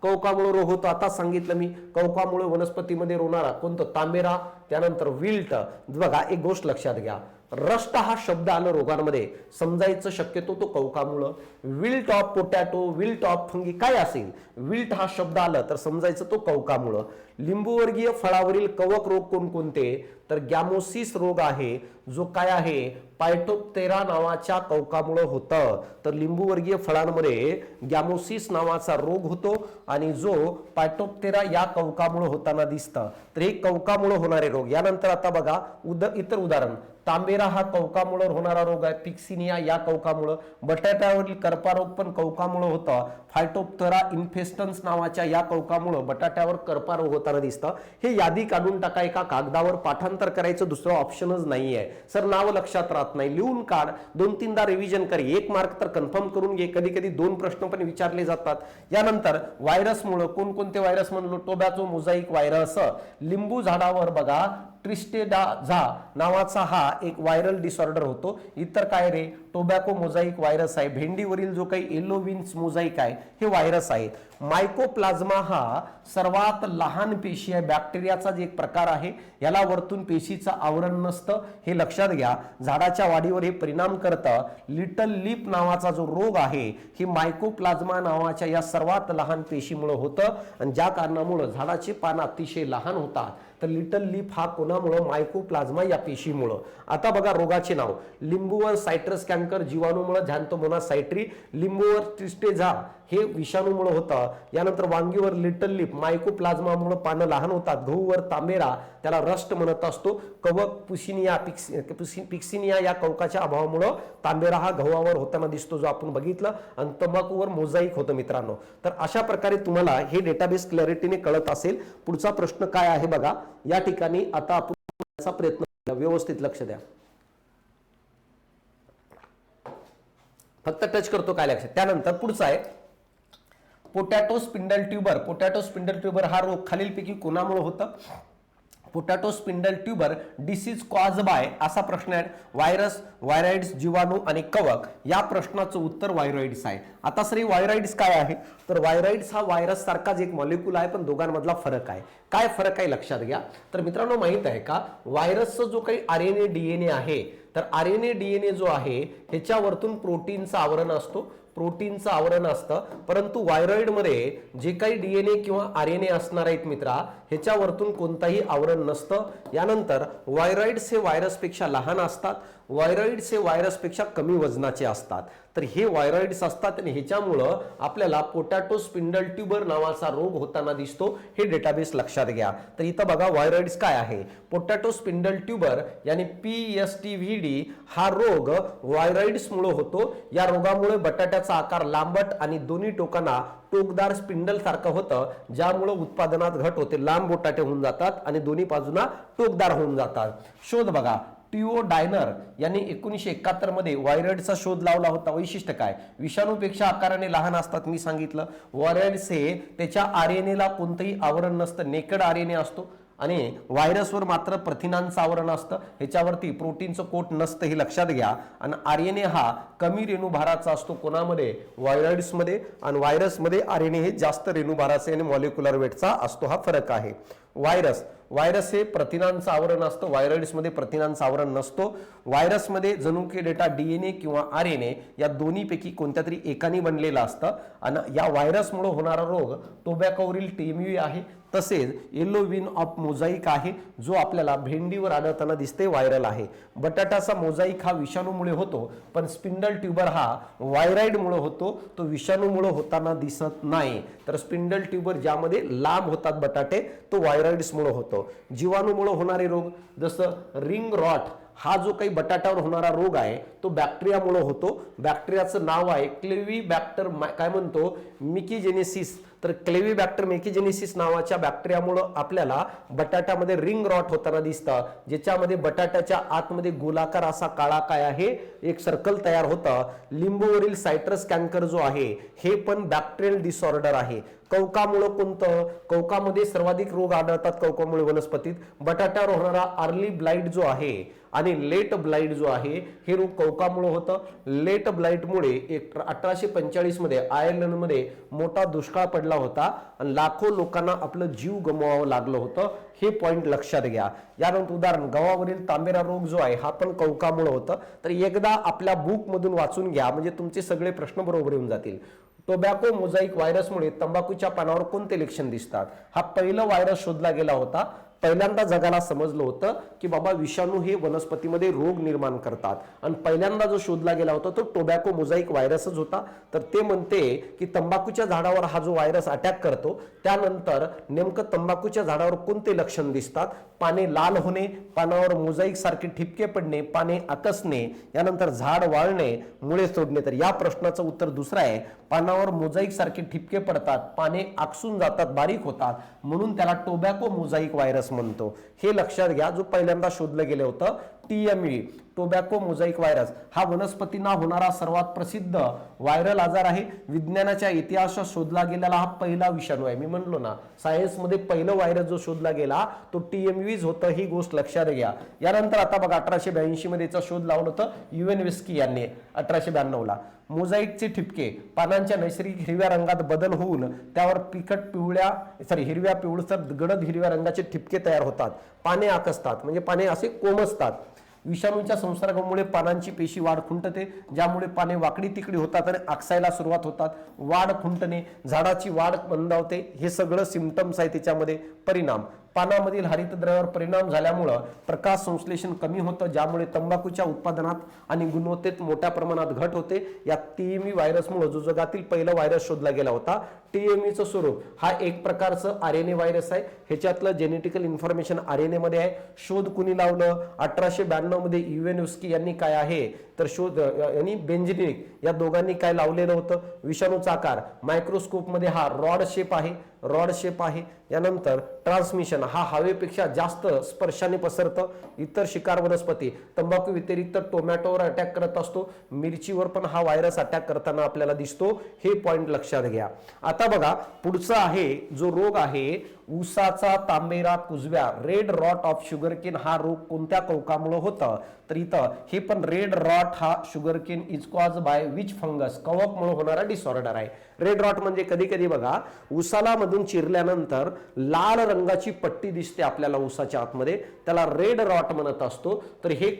कवकामुळे रोग होतो. आता सांगितलं मी. कवकामुळे वनस्पतीमध्ये रोवणारा कोणतं? तांबेरा. त्यानंतर विल्ट. बघा एक गोष्ट लक्षात घ्या, रस्ट हा शब्द आला रोगांमध्ये समजायचं शक्यतो तो कवकामुळं. Wilt of potato, wilt of fungi काय असेल, विल्ट हा शब्द आला तर समजायचं तो कवकामुळं. लिंबूवर्गीय फळावरील कवक रोग कोणकोणते? तर गॅमोसिस रोग आहे, जो काय आहे पायटोप्तेरा नावाच्या कवकामुळे होतं. तर लिंबूवर्गीय फळांमध्ये गॅमोसिस नावाचा रोग होतो आणि जो पायटोप्तेरा या कवकामुळे होताना दिसतं. तर हे कवकामुळे होणारे रोग. यानंतर आता बघा इतर उदाहरण. तांबेरा हा कवकामुळे होणारा रोग आहे. पिक्सिनिया या कवकामुळे. बटाट्यावरील करपा रोग पण कवकामुळे होतं. फायटोप्तेरा इन्फेस्टन्स नावाच्या या कवकामुळे बटाट्यावर करपा रोग होताना दिसतं. हे यादी काढून टाका, एका कागदावर पाठांतर करायचं दुसरं ऑप्शनच नाहीये. सर नाव लक्षात राहत नाही, लिहून काढ, 2-3दा रिव्हिजन कर, 1 मार्क तर कन्फर्म करून घे. कधी कधी 2 प्रश्न पण विचारले जातात. यानंतर व्हायरसमुळे कोणकोणते व्हायरस म्हणलो? Tobacco mosaic virus. लिंबू झाडावर बघा ट्रिस्टेडाझा नावाचा हा एक व्हायरल डिसऑर्डर होतो. इतर काय रे? टोबॅको मोझाईक व्हायरस आहे. भेंडीवरील जो काही येलो विन्स मोझाईक आहे हे व्हायरस आहेत. मायकोप्लाझ्मा हा सर्वात लहान पेशी आहे, बॅक्टेरियाचा जे एक प्रकार आहे. याला वरतून पेशीचं आवरण नसतं, हे लक्षात घ्या. झाडाच्या वाढीवर हे परिणाम करतं. लिटल लीफ नावाचा जो रोग आहे हे मायकोप्लाझ्मा नावाच्या या सर्वात लहान पेशीमुळे होतं आणि ज्या कारणामुळे झाडाचे पान अतिशय लहान होतात. तर लिटल लीफ हा कोणामुळे? मायकोप्लाझ्मा या पेशीमुळे. आता बघा रोगाचे नाव. लिंबूवर सायट्रस कॅन्कर जीवाणूमुळे झॅन्थोमोनास सायट्री. लिंबूवर ट्रिस्टेझा हे विषाणूमुळे होतं. यानंतर वांगीवर लिटल लीफ मायकोप्लाझ्मामुळे पानं लहान होतात. गहूवर तांबेरा, त्याला रस्ट म्हणत असतो. कवक पिक्सिनिया या कवकाच्या अभावामुळे तांबेरा हा गव्हावर होताना दिसतो, जो आपण बघितलं. आणि तंबाखूवर मोझाईक होतं मित्रांनो. तर अशा प्रकारे तुम्हाला हे डेटाबेस क्लॅरिटीने कळत असेल. पुढचा प्रश्न काय आहे बघा. या ठिकाणी आता आपण प्रयत्न केला, व्यवस्थित लक्ष द्या. फक्त टच करतो काय लक्षात. त्यानंतर पुढचा आहे potato spindle tuber. Potato spindle tuber हा रोग खालीलपैकी कोणामुळे होतं? Potato spindle tuber disease cause by असा प्रश्न आहे. व्हायरस, व्हायरॉइड्स, जीवाणू आणि कवक. या प्रश्नाचं उत्तर व्हायरॉइड्स आहे. आता सर व्हायरॉइड्स काय आहे? तर व्हायरॉइड्स हा व्हायरस सारखाच एक मॉलिक्यूल आहे, पण दोघांमधला फरक आहे. काय फरक आहे लक्षात घ्या. तर मित्रांनो माहित आहे का, व्हायरसचा जो काही RNA DNA आहे, तर RNA DNA जो आहे ह्याच्यावरतून प्रोटीनचं आवरण असतो. प्रोटीनचं आवरण असतं, परंतु व्हायरॉइडमध्ये जे काही DNA किंवा RNA असणार आहेत मित्रा, ह्याच्यावरतून कोणताही आवरण नसतं. यानंतर व्हायरॉइड्स हे व्हायरसपेक्षा लहान असतात, व्हायरॉइड्स हे व्हायरसपेक्षा कमी वजनाचे असतात. तर हे व्हायरॉइड्स असतात आणि ह्याच्यामुळं आपल्याला पोटॅटो स्पिंडल ट्यूबर नावाचा रोग होताना दिसतो. हे डेटाबेस लक्षात घ्या. तर इथं बघा व्हायरॉइड्स काय आहे, पोटॅटो स्पिंडल ट्यूबर यानी PSTVD हा रोग व्हायरॉइड्समुळे होतो. या रोगामुळे बटाट्याचा आकार लांबट आणि दोन्ही टोकांना टोकदार स्पिंडल सारखं होतं, ज्यामुळे उत्पादनात घट होते. लांब बटाटे होऊन जातात आणि दोन्ही बाजूंना टोकदार होऊन जातात. शोध बघा, टीओ डायनर यांनी 1971 मध्ये व्हायरॉइडचा शोध लावला होता. वैशिष्ट्य काय, विषाणूपेक्षा आकाराने लहान असतात. मी सांगितलं व्हायरॉइड्स हे त्याच्या RNA ला कोणतंही आवरण नसतं, नेकेड RNA असतो आणि व्हायरसवर मात्र प्रथिनांचं आवरण असतं, ह्याच्यावरती प्रोटीनचं कोट नसतं, हे लक्षात घ्या. आणि RNA हा कमी रेणुभाराचा असतो कोणामध्ये, व्हायरॉइड्समध्ये, आणि व्हायरसमध्ये RNA हे जास्त रेणुभाराचे आणि मॉलिक्युलर वेटचा असतो. हा फरक आहे. व्हायरस हे प्रथिनांचं आवरण असतं, व्हायरॉइड्समध्ये प्रथिनांचं आवरण नसतो. व्हायरसमध्ये जनुकीय डेटा DNA किंवा RNA या दोन्हीपैकी कोणत्या तरी एकाने बनलेलं असतं. आणि या व्हायरसमुळे होणारा रोग टोबॅकोवरील TMV आहे. तसेच येलो विन ऑफ मोझाईक आहे, जो आपल्याला भेंडीवर आढळताना दिसते, व्हायरल आहे. बटाट्याचा मोझाईक हा विषाणूमुळे होतो, पण स्पिंडल ट्यूबर हा व्हायरॉइडमुळे होतो, तो विषाणूमुळे होताना दिसत नाही. तर स्पिंडल ट्यूबर ज्यामध्ये लांब होतात बटाटे, तो व्हायरॉइड्समुळे होतो. जीवाणूमुळे होणारे रोग जसं रिंग रॉट हा जो काही बटाट्यावर होणारा रोग आहे तो बॅक्टेरियामुळे होतो. बॅक्टेरियाचं नाव आहे क्लेव्हीबॅक्टर, काय म्हणतो, मिकीजेनेसिस. तर क्लेव्हीबॅक्टर मेकिजेनेसिस नावाच्या बॅक्टेरियामुळे आपल्याला बटाट्यामध्ये रिंग रॉट होताना दिसतं, ज्याच्यामध्ये बटाट्याच्या आतमध्ये गोलाकार असा काळा काय आहे, एक सर्कल तयार होतं. लिंबूवरील सायट्रस कॅन्कर जो आहे हे पण बॅक्टेरियल डिसऑर्डर आहे. कवकामुळे कोणतं, कवकामध्ये सर्वाधिक रोग आढळतात कवकामुळे वनस्पतीत. बटाट्यावर होणारा अर्ली ब्लाइट जो आहे आणि लेट ब्लाइट जो आहे हे रोग कवकामुळे होतं. लेट ब्लाइटमुळे 1845 मध्ये आयर्लंडमध्ये मोठा दुष्काळ पडला होता आणि लाखो लोकांना आपलं जीव गमवावं लागलं होतं. हे पॉइंट लक्षात घ्या. यानंतर उदाहरण, गव्हावरील तांबेरा रोग जो आहे हा पण कवकामुळे होतं. तर एकदा आपल्या बुक मधून वाचून घ्या, म्हणजे तुमचे सगळे प्रश्न बरोबर येऊन जातील. टोबॅको मोझाईक व्हायरसमुळे तंबाखूच्या पानावर कोणते लक्षण दिसतात, हा पहिला व्हायरस शोधला गेला होता. पहिल्यांदा जगाला समजलं होतं की बाबा विषाणू हे वनस्पतीमध्ये रोग निर्माण करतात, आणि पहिल्यांदा जो शोधला गेला होता तो टोबॅको मोझाईक व्हायरसच होता. तर ते म्हणते की तंबाखूच्या झाडावर हा जो व्हायरस अटॅक करतो, त्यानंतर नेमकं तंबाखूच्या झाडावर कोणते लक्षण दिसतात, पाने लाल होणे, पानावर मोझाईक सारखे ठिपके पडणे, पाने आकसणे, यानंतर झाड वाळणे, मुळे सोडणे. तर या प्रश्नाचं उत्तर दुसरं आहे, पानावर मोझाईक सारखे ठिपके पडतात, पाने आकसून जातात, बारीक होतात, म्हणून त्याला टोबॅको मोझाईक व्हायरस म्हणतो. हे लक्षात घ्या. जो पहिल्यांदा शोधलं गेलं होतं TMV, टोबॅको मोझाईक व्हायरस, हा वनस्पतींना होणारा सर्वात प्रसिद्ध व्हायरल आजार आहे. विज्ञानाच्या इतिहासात शोधला गेलेला हा पहिला विषाणू आहे. मी म्हणलो ना, सायन्स मध्ये पहिलं व्हायरस जो शोधला गेला तो TMV होतं, ही गोष्ट लक्षात घ्या. यानंतर आता बघा 1882 मध्ये याचा शोध लावला होता युएनवेस्की यांनी 1892 ला. मोझाईकचे ठिपके, पानांच्या नैसर्गिक हिरव्या रंगात बदल होऊन त्यावर हिरव्या पिवळसर गडद हिरव्या रंगाचे ठिपके तयार होतात. पाने आकसतात, म्हणजे पाने असे कोमसतात. विषाणूच्या संसर्गामुळे पानांची पेशी वाढ खुंटते, ज्यामुळे पाने वाकडी तिकडी होतात आणि आकसायला सुरुवात होतात. वाढ खुंटणे, झाडाची वाढ मंदावते, हे सगळं सिम्पटम्स आहे त्याच्यामध्ये. परिणाम, पानामधील हरितद्रव्यावर परिणाम झाल्यामुळे प्रकाश संश्लेषण कमी होतं, ज्यामुळे तंबाखूच्या उत्पादनात आणि गुणवत्तेत मोठ्या प्रमाणात घट होते. या TMV व्हायरसमुळे जो जगातील पहिला व्हायरस शोधला गेला होता, TMVचं स्वरूप हा एक प्रकारचं RNA व्हायरस आहे. ह्याच्यातलं जेनेटिकल इन्फॉर्मेशन RNA मध्ये आहे. शोध कुणी लावलं, 1892 मध्ये युएनवेस्की यांनी काय आहे तर शोध यांनी बेंजेनिक या दोघांनी काय लावलेलं होतं. विषाणूचा आकार मायक्रोस्कोप मध्ये हा रॉड शेप आहे. यानंतर ट्रान्समिशन हा हवेपेक्षा जास्त स्पर्शाने पसरतं. इतर शिकार वनस्पती तंबाखू व्यतिरिक्त टोमॅटोवर अटॅक करत असतो, मिरचीवर पण हा व्हायरस अटॅक करताना आपल्याला दिसतो. हे पॉइंट लक्षात घ्या. आता बघा पुढचा आहे जो रोग आहे ऊसाचा तांबेरा कुजव्या रेड रॉट ऑफ शुगरकेन हा रोग कोणत्या कवकामुळे होतं? तर इथं हे पण रेड रॉट हा sugarcane is cause by which fungus, कवकमुळे होणारा डिसऑर्डर आहे. रेड रॉट म्हणजे कधी कधी बघा ऊसाला मधून चिरल्यानंतर लाल रंगाची पट्टी दिसते आपल्याला ऊसाच्या आतमध्ये, त्याला रेड रॉट म्हणत असतो. तर हे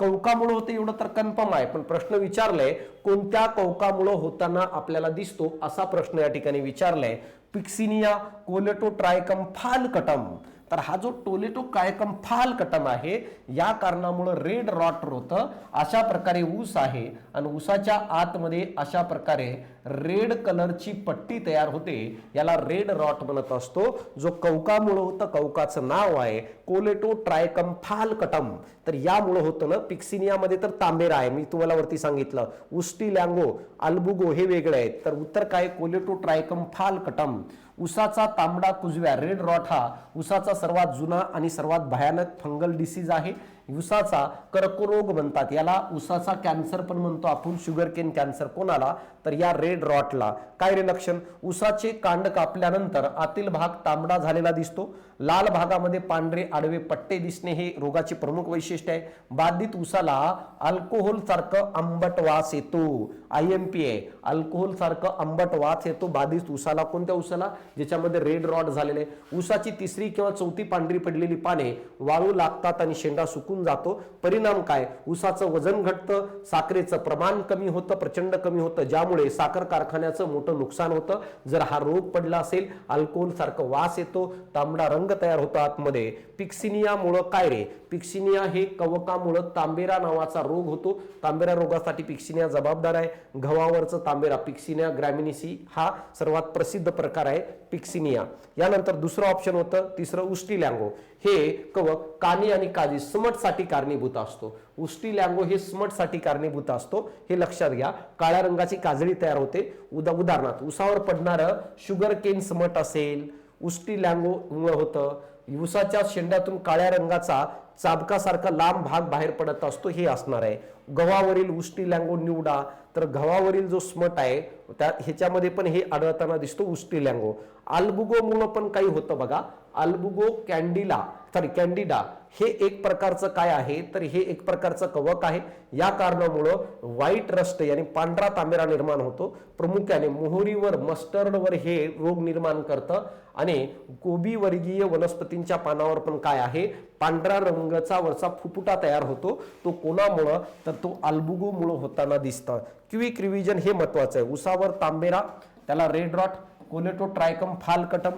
कवकामुळे होते एवढं तर कन्फर्म आहे, पण प्रश्न विचारलाय कोणत्या कवकामुळे होताना आपल्याला दिसतो असा प्रश्न या ठिकाणी विचारलाय. पिक्सिनिया कोलेटोट्रायकम फालकटम, तर हा जो टोलेटोट्रायकम फालकटम आहे या कारणामुळे रेड रॉट होतं. अशा प्रकारे ऊस आहे आणि ऊसाच्या आतमध्ये अशा प्रकारे रेड कलरची पट्टी तयार होते, याला रेड रॉट म्हणत असतो. जो कवकामुळे होतं, कवकाचं नाव आहे कोलेटोट्रायकम फालकटम. तर यामुळे होतं ना. पिक्सिनियामध्ये तर तांबेरा आहे, मी तुम्हाला वरती सांगितलं. उस्टिलॅंगो अल्बुगो हे वेगळे आहेत. तर उत्तर काय? कोलेटोट्रायकम फालकटम. ऊसाचा तांबडा कुजव्या रेड रॉट हा ऊसाचा सर्वात जुना आणि सर्वात भयानक फंगल डिसीज आहे. ऊसाचा कर्करोग म्हणतात याला, ऊसाचा कॅन्सर पण म्हणतो आपण, शुगर केन कॅन्सर. कोणाला? तर या रेड रॉटला. काय रे लक्षण? ऊसाचे कांड कापल्यानंतर आतील भाग तांबडा झालेला दिसतो, लाल भागामध्ये पांढरे आडवे पट्टे दिसणे हे रोगाचे प्रमुख वैशिष्ट्य आहे. बाधित ऊसाला अल्कोहोल सारखं आंबट वास येतो. IMP आहे, अल्कोहोल सारखं आंबट वास येतो बाधित ऊसाला. कोणत्या ऊसाला? ज्याच्यामध्ये रेड रॉट झालेले. ऊसाची तिसरी किंवा चौथी पांढरी पडलेली पाने वाळू लागतात आणि शेंडा सुकून जातो. परिणाम काय? ऊसाचं वजन घटतं, साखरेचं प्रमाण कमी होतं, प्रचंड कमी होतं, ज्यामुळे साखर कारखान्याचं मोठं नुकसान होतं. जर हा रोग पडला असेल, अल्कोहोल सारखं वास येतो, तांबडा रंग तयार होतो आतमध्ये. पिक्सिनियामुळे काय रे? पिक्सिनिया हे कवकामुळे तांबेरा नावाचा रोग होतो. तांबेरा रोगासाठी पिक्सिनिया जबाबदार आहे. गव्हावरचं तांबेरा पिक्सिनिया ग्रॅमिनिसी हा सर्वात प्रसिद्ध प्रकार आहे पिक्सिनिया. यानंतर दुसरं ऑप्शन होतं तिसरं उस्टिलॅंगो. हे कवक कानी आणि काजी स्मटसाठी कारणीभूत असतो. उस्टिलॅंगो हे स्मटसाठी कारणीभूत असतो, हे लक्षात घ्या. काळ्या रंगाची काजळी तयार होते. उदाहरणार्थ ऊसावर पडणारं शुगर केन स्मट असेल, उस्टिलॅंगो मुळे होतं. ऊसाच्या शेंड्यातून काळ्या रंगाचा चाबकासारखा लांब भाग बाहेर पडत असतो, हे असणार आहे. गव्हावरील उस्टिलॅंगो निवडा. तर गव्हावरील जो स्मट आहे त्या ह्याच्यामध्ये पण हे आढळताना दिसतो उस्टिलॅंगो. अल्बुगो मुळे पण काही होतं बघा. अल्बुगो कॅन्डिडा हे एक प्रकारचं काय आहे? तर हे एक प्रकारचं कवक आहे. या कारणामुळं व्हाईट रस्ट यानी पांढरा तांबेरा निर्माण होतो. प्रामुख्याने मोहरीवर, मस्टर्डवर हे रोग निर्माण करतं. आणि कोबी वर्गीय वनस्पतींच्या पानावर पण काय आहे? पांढरा रंगाचा वरचा फुफुटा तयार होतो. तो कोणामुळं? तर तो अल्बुगोमुळे होताना दिसतं. क्विक रिव्हिजन हे महत्वाचं आहे. ऊसावर तांबेरा त्याला रेड रॉट, कोलेटोट्रायकम फालकटम.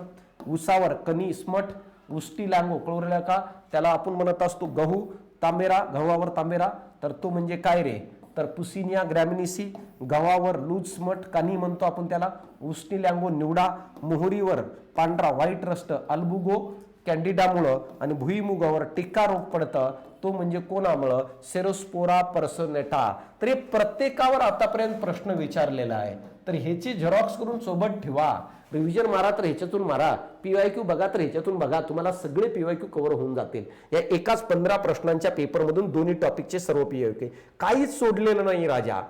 ऊसावर कनी स्मट, उस्टिलॅंगो कळवलेला का त्याला आपण म्हणत असतो गहू तांबेरा, गव्हावर तांबेरा. तर तो म्हणजे काय रे? तर पुसिनिया ग्रॅमिनिसी. गव्हावर लूज स्मट कानी म्हणतो आपण त्याला. उस्टिलॅंगो निवडा. मोहरीवर पांढरा व्हाईट रस्ट अल्बुगो कॅन्डिडामुळं. आणि भुईमुगावर टिक्का रोग पडतं, तो म्हणजे कोणामुळं? सेरोस्पोरा पर्सोनेटा. तर हे प्रत्येकावर आतापर्यंत प्रश्न विचारलेला आहे. तर ह्याची झेरॉक्स करून सोबत ठेवा. रिव्हिजन मारा तर ह्याच्यातून मारा, PYQ बघा तर ह्याच्यातून बघा, तुम्हाला सगळे PYQ कव्हर होऊन जातील. या एकाच 15 प्रश्नांच्या पेपरमधून दोन्ही टॉपिकचे सर्व PYQ. काहीच सोडलेलं नाही राजा.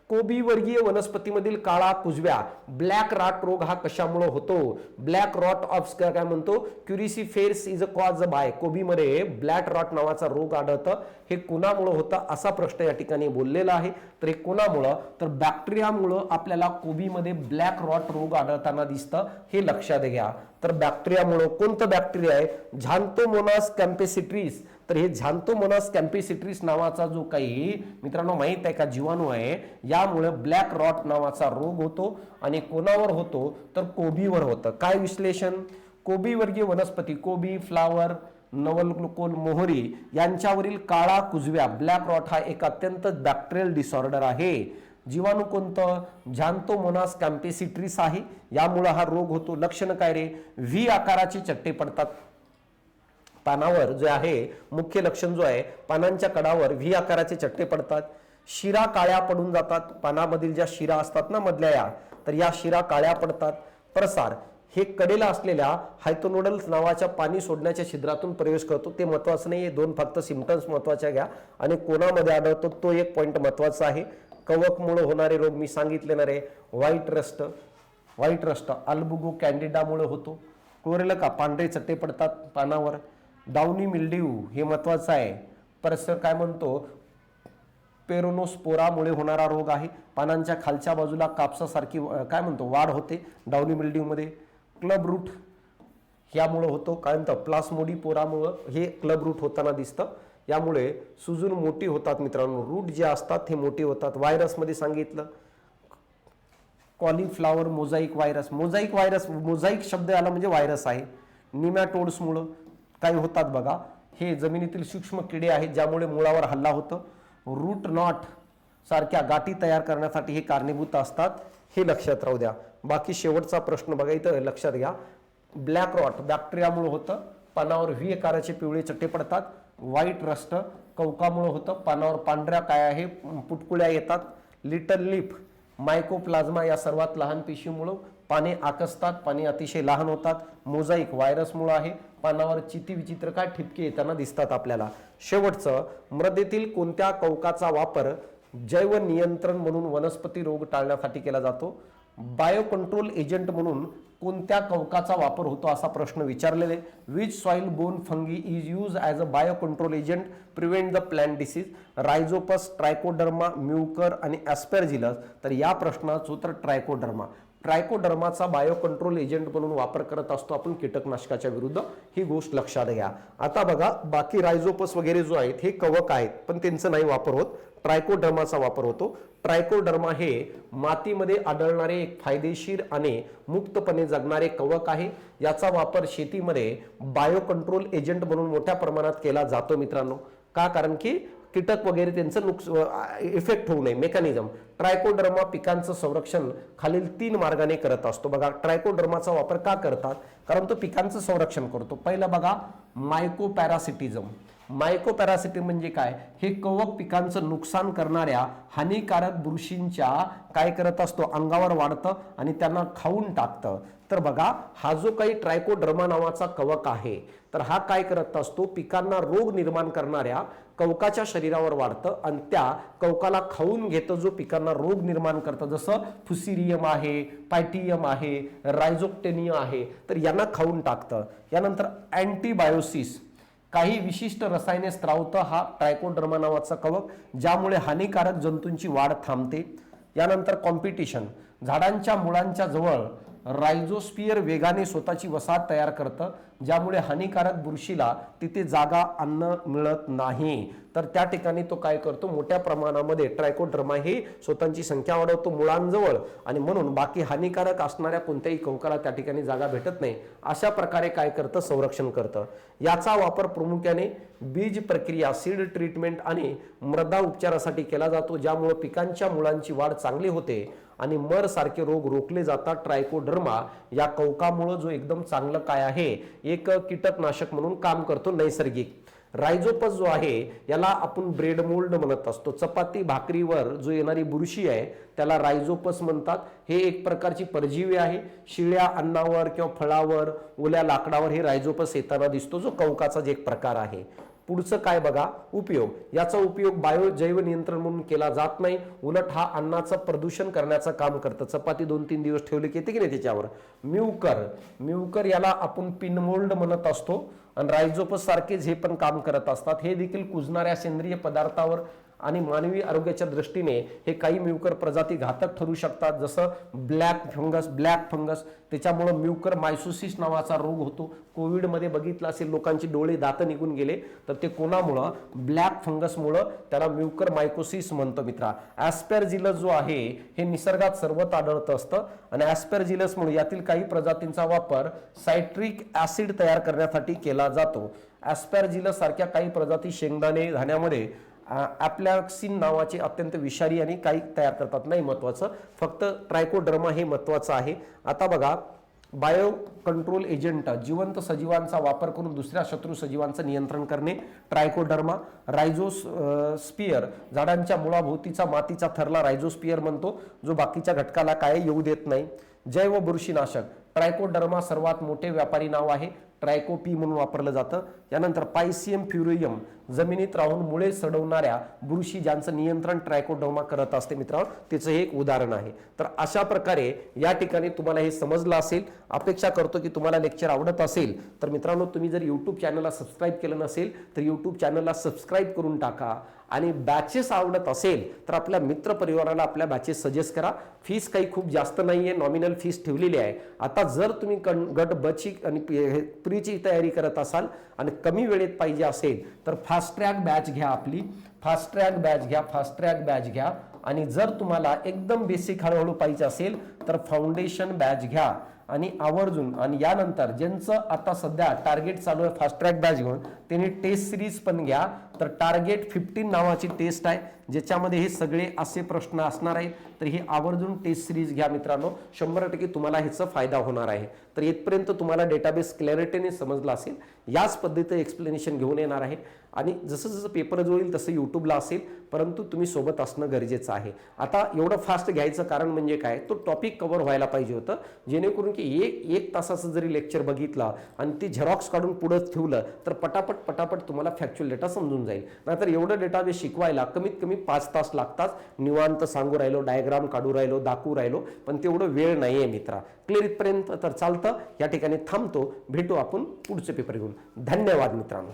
कोबी वर्गीय वनस्पतीमधील काळा कुजव्या ब्लॅक रॉट रोग हा कशामुळे होतो? ब्लॅक रॉट ऑफ काय म्हणतो? Cruciferous is a cause by. कोबीमध्ये ब्लॅक रॉट नावाचा रोग आढळतं. हे कोणामुळे होतं असा प्रश्न या ठिकाणी बोललेला आहे. तर हे कोणामुळे? तर बॅक्टेरियामुळे आपल्याला कोबीमध्ये ब्लॅक रॉट रोग आढळताना दिसतं, हे लक्षात घ्या. तर बॅक्टेरियामुळे कोणतं बॅक्टेरिया आहे? झॅन्थोमोनास कॅम्पेसिट्रिस. तर हे झॅन्थोमोनास कॅम्पेसिट्रिस नावाचा जो काही मित्रांनो माहित आहे का जीवाणू आहे, यामुळे ब्लॅक रॉट नावाचा रोग होतो. आणि कोणावर होतो? तर कोबीवर होतं. काय विश्लेषण? कोबी वर्गीय वनस्पती कोबी, फ्लावर, नवलकोल, मोहरी यांच्यावरील काळा कुजव्या ब्लॅक रॉट हा एक अत्यंत बॅक्टेरियल डिसऑर्डर आहे. जीवाणू कोणतं? झॅन्थोमोनास कॅम्पेसिट्रिस आहे. यामुळे हा रोग होतो. लक्षण काय रे? व्ही आकाराचे चट्टे पडतात पानावर. जे आहे मुख्य लक्षण जो आहे, पानांच्या कडावर व्ही आकाराचे चट्टे पडतात. शिरा काळ्या पडून जातात. पानामधील ज्या शिरा असतात ना मधल्या या, तर या शिरा काळ्या पडतात. प्रसार हे कडेला असलेल्या हायतोनोडल्स नावाच्या पाणी सोडण्याच्या छिद्रातून प्रवेश करतो. ते महत्वाचं नाही, दोन फक्त सिम्पटम्स महत्वाच्या घ्या. आणि कोणामध्ये आढळतो तो एक पॉइंट महत्वाचा आहे. कवकमुळे होणारे रोग मी सांगितले ना रे. व्हाईट रस्ट अल्बुगो कॅन्डिडामुळे होतो. क्लोरेला पांढरे चट्टे पडतात पानावर. डाउनी मिल्ड्यू हे महत्वाचं आहे. परत काय म्हणतो पेरोनोस्पोरामुळे होणारा रोग आहे. पानांच्या खालच्या बाजूला कापसासारखी काय म्हणतो वाढ होते डाउनी मिल्ड्यूमध्ये. क्लब रूट यामुळे होतो, कारण तर प्लास्मोडिपोरामुळे हे क्लब रूट होताना दिसतं. यामुळे सुजून मोठी होतात मित्रांनो. रूट जे असतात हे मोठे होतात. व्हायरसमध्ये सांगितलं कॉलीफ्लावर मोझाईक व्हायरस. मोझाईक शब्द आला म्हणजे व्हायरस आहे. निमॅटोड्समुळं काही होतात बघा. हे जमिनीतील सूक्ष्म किडे आहेत ज्यामुळे मुळावर हल्ला होतं. रूट नॉट सारख्या गाठी तयार करण्यासाठी हे कारणीभूत असतात, हे लक्षात राहू द्या. बाकी शेवटचा प्रश्न बघा इथं लक्षात घ्या. ब्लॅक रॉट बॅक्टेरियामुळे होतं, पानावर व्ही आकाराचे पिवळे चट्टे पडतात. व्हाईट रस्ट कवकामुळे होतं, पानावर पांढऱ्या काय आहे पुटकुळ्या येतात. लिटल लीफ मायकोप्लाझ्मा या सर्वात लहान पेशीमुळे पाने आकसतात, पाने अतिशय लहान होतात. मोझाईक व्हायरसमुळे आहे, पानावर चिती विचित्र काय ठिपके येताना दिसतात आपल्याला. शेवटचं मृदेतील कोणत्या कवकाचा वापर जैव नियंत्रण म्हणून वनस्पती रोग टाळण्यासाठी केला जातो. बायो कंट्रोल एजंट म्हणून कोणत्या कवकाचा वापर होतो असा प्रश्न विचारलेले. Which soil borne fungi is use as a bio control agent prevent the plant disease. Rhizopus, Trichoderma, Mucor आणि ॲस्पेरजिलस. तर या प्रश्नाचं उत्तर ट्रायकोडर्मा. ट्रायकोडर्माचा बायो कंट्रोल एजंट म्हणून वापर करत असतो आपण कीटकनाशकाच्या विरुद्ध, ही गोष्ट लक्षात घ्या. आता बघा बाकी रायझोपस वगैरे जो आहेत हे कवक आहेत पण त्यांचा नाही वापर होत, ट्रायकोडर्माचा वापर होतो. ट्रायकोडर्मा हे मातीमध्ये आढळणारे एक फायदेशीर आणि मुक्तपणे जगणारे कवक आहे. याचा वापर शेतीमध्ये बायो कंट्रोल एजंट म्हणून मोठ्या प्रमाणात केला जातो मित्रांनो. का? कारण की कीटक वगैरे त्यांचं इफेक्ट होऊ नये मेकॅनिझम. ट्रायकोडर्मा पिकांचं संरक्षण खालील 3 मार्गाने करत असतो. बघा ट्रायकोडर्माचा वापर का करतात? कारण तो पिकांचं संरक्षण करतो. पहिलं बघा मायकोपॅरासिटिझम. मायकोपॅरासिटी म्हणजे काय? हे कवक पिकांचं नुकसान करणाऱ्या हानिकारक बुरशींच्या काय करत असतो अंगावर वाढतं आणि त्यांना खाऊन टाकतं. तर बघा हा जो काही ट्रायकोडर्मा नावाचा कवक आहे तर हा काय करत असतो पिकांना रोग निर्माण करणाऱ्या कवकाच्या शरीरावर वाढतं आणि त्या कवकाला खाऊन घेतं जो पिकांना रोग निर्माण करतं. जसं फुसिरियम आहे, पायटियम आहे, रायझोक्टेनिया आहे, तर यांना खाऊन टाकतं. यानंतर अँटीबायोसिस काही विशिष्ट रसायने स्त्रावतं हा ट्रायकोडर्मा नावाचा कवक, ज्यामुळे हानिकारक जंतूंची वाढ थांबते. यानंतर कॉम्पिटिशन झाडांच्या मुळांच्या जवळ रायझोस्पियर वेगाने स्वतःची वसाहत तयार करतं, ज्यामुळे हानिकारक बुरशीला तिथे जागा अन्न मिळत नाही. तर त्या ठिकाणी तो काय करतो मोठ्या प्रमाणामध्ये ट्रायकोडर्मा हे स्वतःची संख्या वाढवतो मुळांजवळ आणि म्हणून बाकी हानिकारक असणाऱ्या कोणत्याही कवकाला त्या ठिकाणी जागा भेटत नाही. अशा प्रकारे काय करतं संरक्षण करतं. याचा वापर प्रामुख्याने बीज प्रक्रिया, सीड ट्रीटमेंट आणि मृदा उपचारासाठी केला जातो, ज्यामुळे पिकांच्या मुळांची वाढ चांगली होते आणि मर सारखे रोग रोखले जातात. ट्रायकोडर्मा या कवकामुळे जो एकदम चांगलं काय आहे एक कीटकनाशक म्हणून काम करतो नैसर्गिक. रायझोपस जो आहे याला आपण ब्रेड मोल्ड म्हणत असतो. चपाती भाकरीवर जो येणारी बुरशी आहे त्याला रायझोपस म्हणतात. हे एक प्रकारची परजीवी आहे. शिळ्या अन्नावर किंवा फळावर, ओल्या लाकडावर हे रायझोपस येताना दिसतो, जो कवकाचा एक प्रकार आहे. पुढचं काय बघा उपयोग. याचा उपयोग बायो जैव नियंत्रण म्हणून केला जात नाही, उलट हा अन्नाचं प्रदूषण करण्याचं काम करतं. चपाती 2-3 दिवस ठेवली की येते की नाही त्याच्यावर. म्युकर याला आपण पिनमोल्ड म्हणत असतो आणि रायझोपस सारखेच हे पण काम करत असतात. हे देखील कुजणाऱ्या सेंद्रिय पदार्थावर आणि मानवी आरोग्याच्या दृष्टीने हे काही म्युकर प्रजाती घातक ठरू शकतात. जसं ब्लॅक फंगस त्याच्यामुळे म्युकर मायसोसिस नावाचा रोग होतो. कोविडमध्ये बघितलं असेल लोकांची डोळे दात निघून गेले तर ते कोणामुळं ब्लॅक फंगसमुळं त्याला म्युकर मायकोसिस म्हणतो मित्रा. ॲस्पेरजिलस जो आहे हे निसर्गात सर्वत्र आढळत असतं आणि ॲस्पेरजिलसमुळे यातील काही प्रजातींचा वापर सायट्रिक ॲसिड तयार करण्यासाठी केला जातो. ॲस्पेरजिलस सारख्या काही प्रजाती शेंगदाणे धान्यामध्ये ॲप्लॅक्सिन नावाचे अत्यंत विषारी आणि काही तयार करतात. नाही महत्वाचं, फक्त ट्रायकोडर्मा हे महत्वाचं आहे. आता बघा बायो कंट्रोल एजंट जिवंत सजीवांचा वापर करून दुसऱ्या शत्रू सजीवांचं नियंत्रण करणे. ट्रायकोडर्मा. रायझोस्पियर झाडांच्या मुळाभोवतीचा मातीचा थरला रायझोस्पियर म्हणतो, जो बाकीच्या घटकाला काय येऊ देत नाही. जैव बुरशीनाशक ट्रायकोडर्मा सर्वात मोठे व्यापारी नाव आहे. ट्रायकोपी म्हणून वापरलं जातं. यानंतर पायसियम फ्युरियम जमिनीत राहून मुळे सडवणाऱ्या बुरशी ज्यांचं नियंत्रण ट्रायकोडर्मा करत असते मित्रांनो, त्याचं हे एक उदाहरण आहे. तर अशा प्रकारे या ठिकाणी तुम्हाला हे समजलं असेल. अपेक्षा करतो की तुम्हाला लेक्चर आवडत असेल. तर मित्रांनो, तुम्ही जर यूट्यूब चॅनलला सबस्क्राईब केलं नसेल तर यूट्यूब चॅनलला सबस्क्राईब करून टाका. आणि बॅचेस आवडत असेल तर आपल्या मित्रपरिवाराला आपल्या बॅचेस सजेस्ट करा. फीस काही खूप जास्त नाहीये, नॉमिनल फीस ठेवलेली आहे. आता जर तुम्ही गट बची आणि प्रीची तयारी करत असाल आणि कमी वेळेत पाहिजे असेल तर फास्ट ट्रॅक बॅच घ्या. आपली फास्ट ट्रॅक बॅच घ्या. आणि जर तुम्हाला एकदम बेसिक हळूहळू पाहिजे असेल तर फाउंडेशन बॅच घ्या. आणि आवर्जून आणि यानंतर ज्यांचं आता सध्या टार्गेट चालू आहे फास्ट ट्रॅक बॅच घेऊन त्यांनी टेस्ट सिरीज पण घ्या. तर टार्गेट 15 नावाची टेस्ट आहे, ज्याच्यामध्ये हे सगळे असे प्रश्न असणार आहेत. तर ही आवर्जून टेस्ट सिरीज घ्या मित्रांनो, 100% तुम्हाला ह्याचा फायदा होणार आहे. तर इथपर्यंत तुम्हाला डेटाबेस क्लॅरिटीने समजला असेल. याच पद्धतीचं एक्सप्लेनेशन घेऊन येणार आहे. आणि जसं जसं पेपर होईल तसं यूट्यूबला असेल, परंतु तुम्ही सोबत असणं गरजेचं आहे. आता एवढं फास्ट घ्यायचं कारण म्हणजे काय, तो टॉपिक कव्हर व्हायला पाहिजे होतं, जेणेकरून की एक तासाचं जरी लेक्चर बघितलं आणि ती झेरॉक्स काढून पुढे ठेवलं तर पटापट तुम्हाला फॅक्च्युअल डेटा समजून जाईल. नाहीतर एवढं डेटाबेस शिकवायला कमीत कमी 5 तास लागतात. निवांत सांगू राहिलो, डायग्राम काढू राहिलो, दाखवू राहिलो, पण तेवढं वेळ नाहीये मित्रा. क्लिअर इथपर्यंत तर चालतं. या ठिकाणी थांबतो. भेटू आपण पुढचे पेपर घेऊन. धन्यवाद मित्रांनो.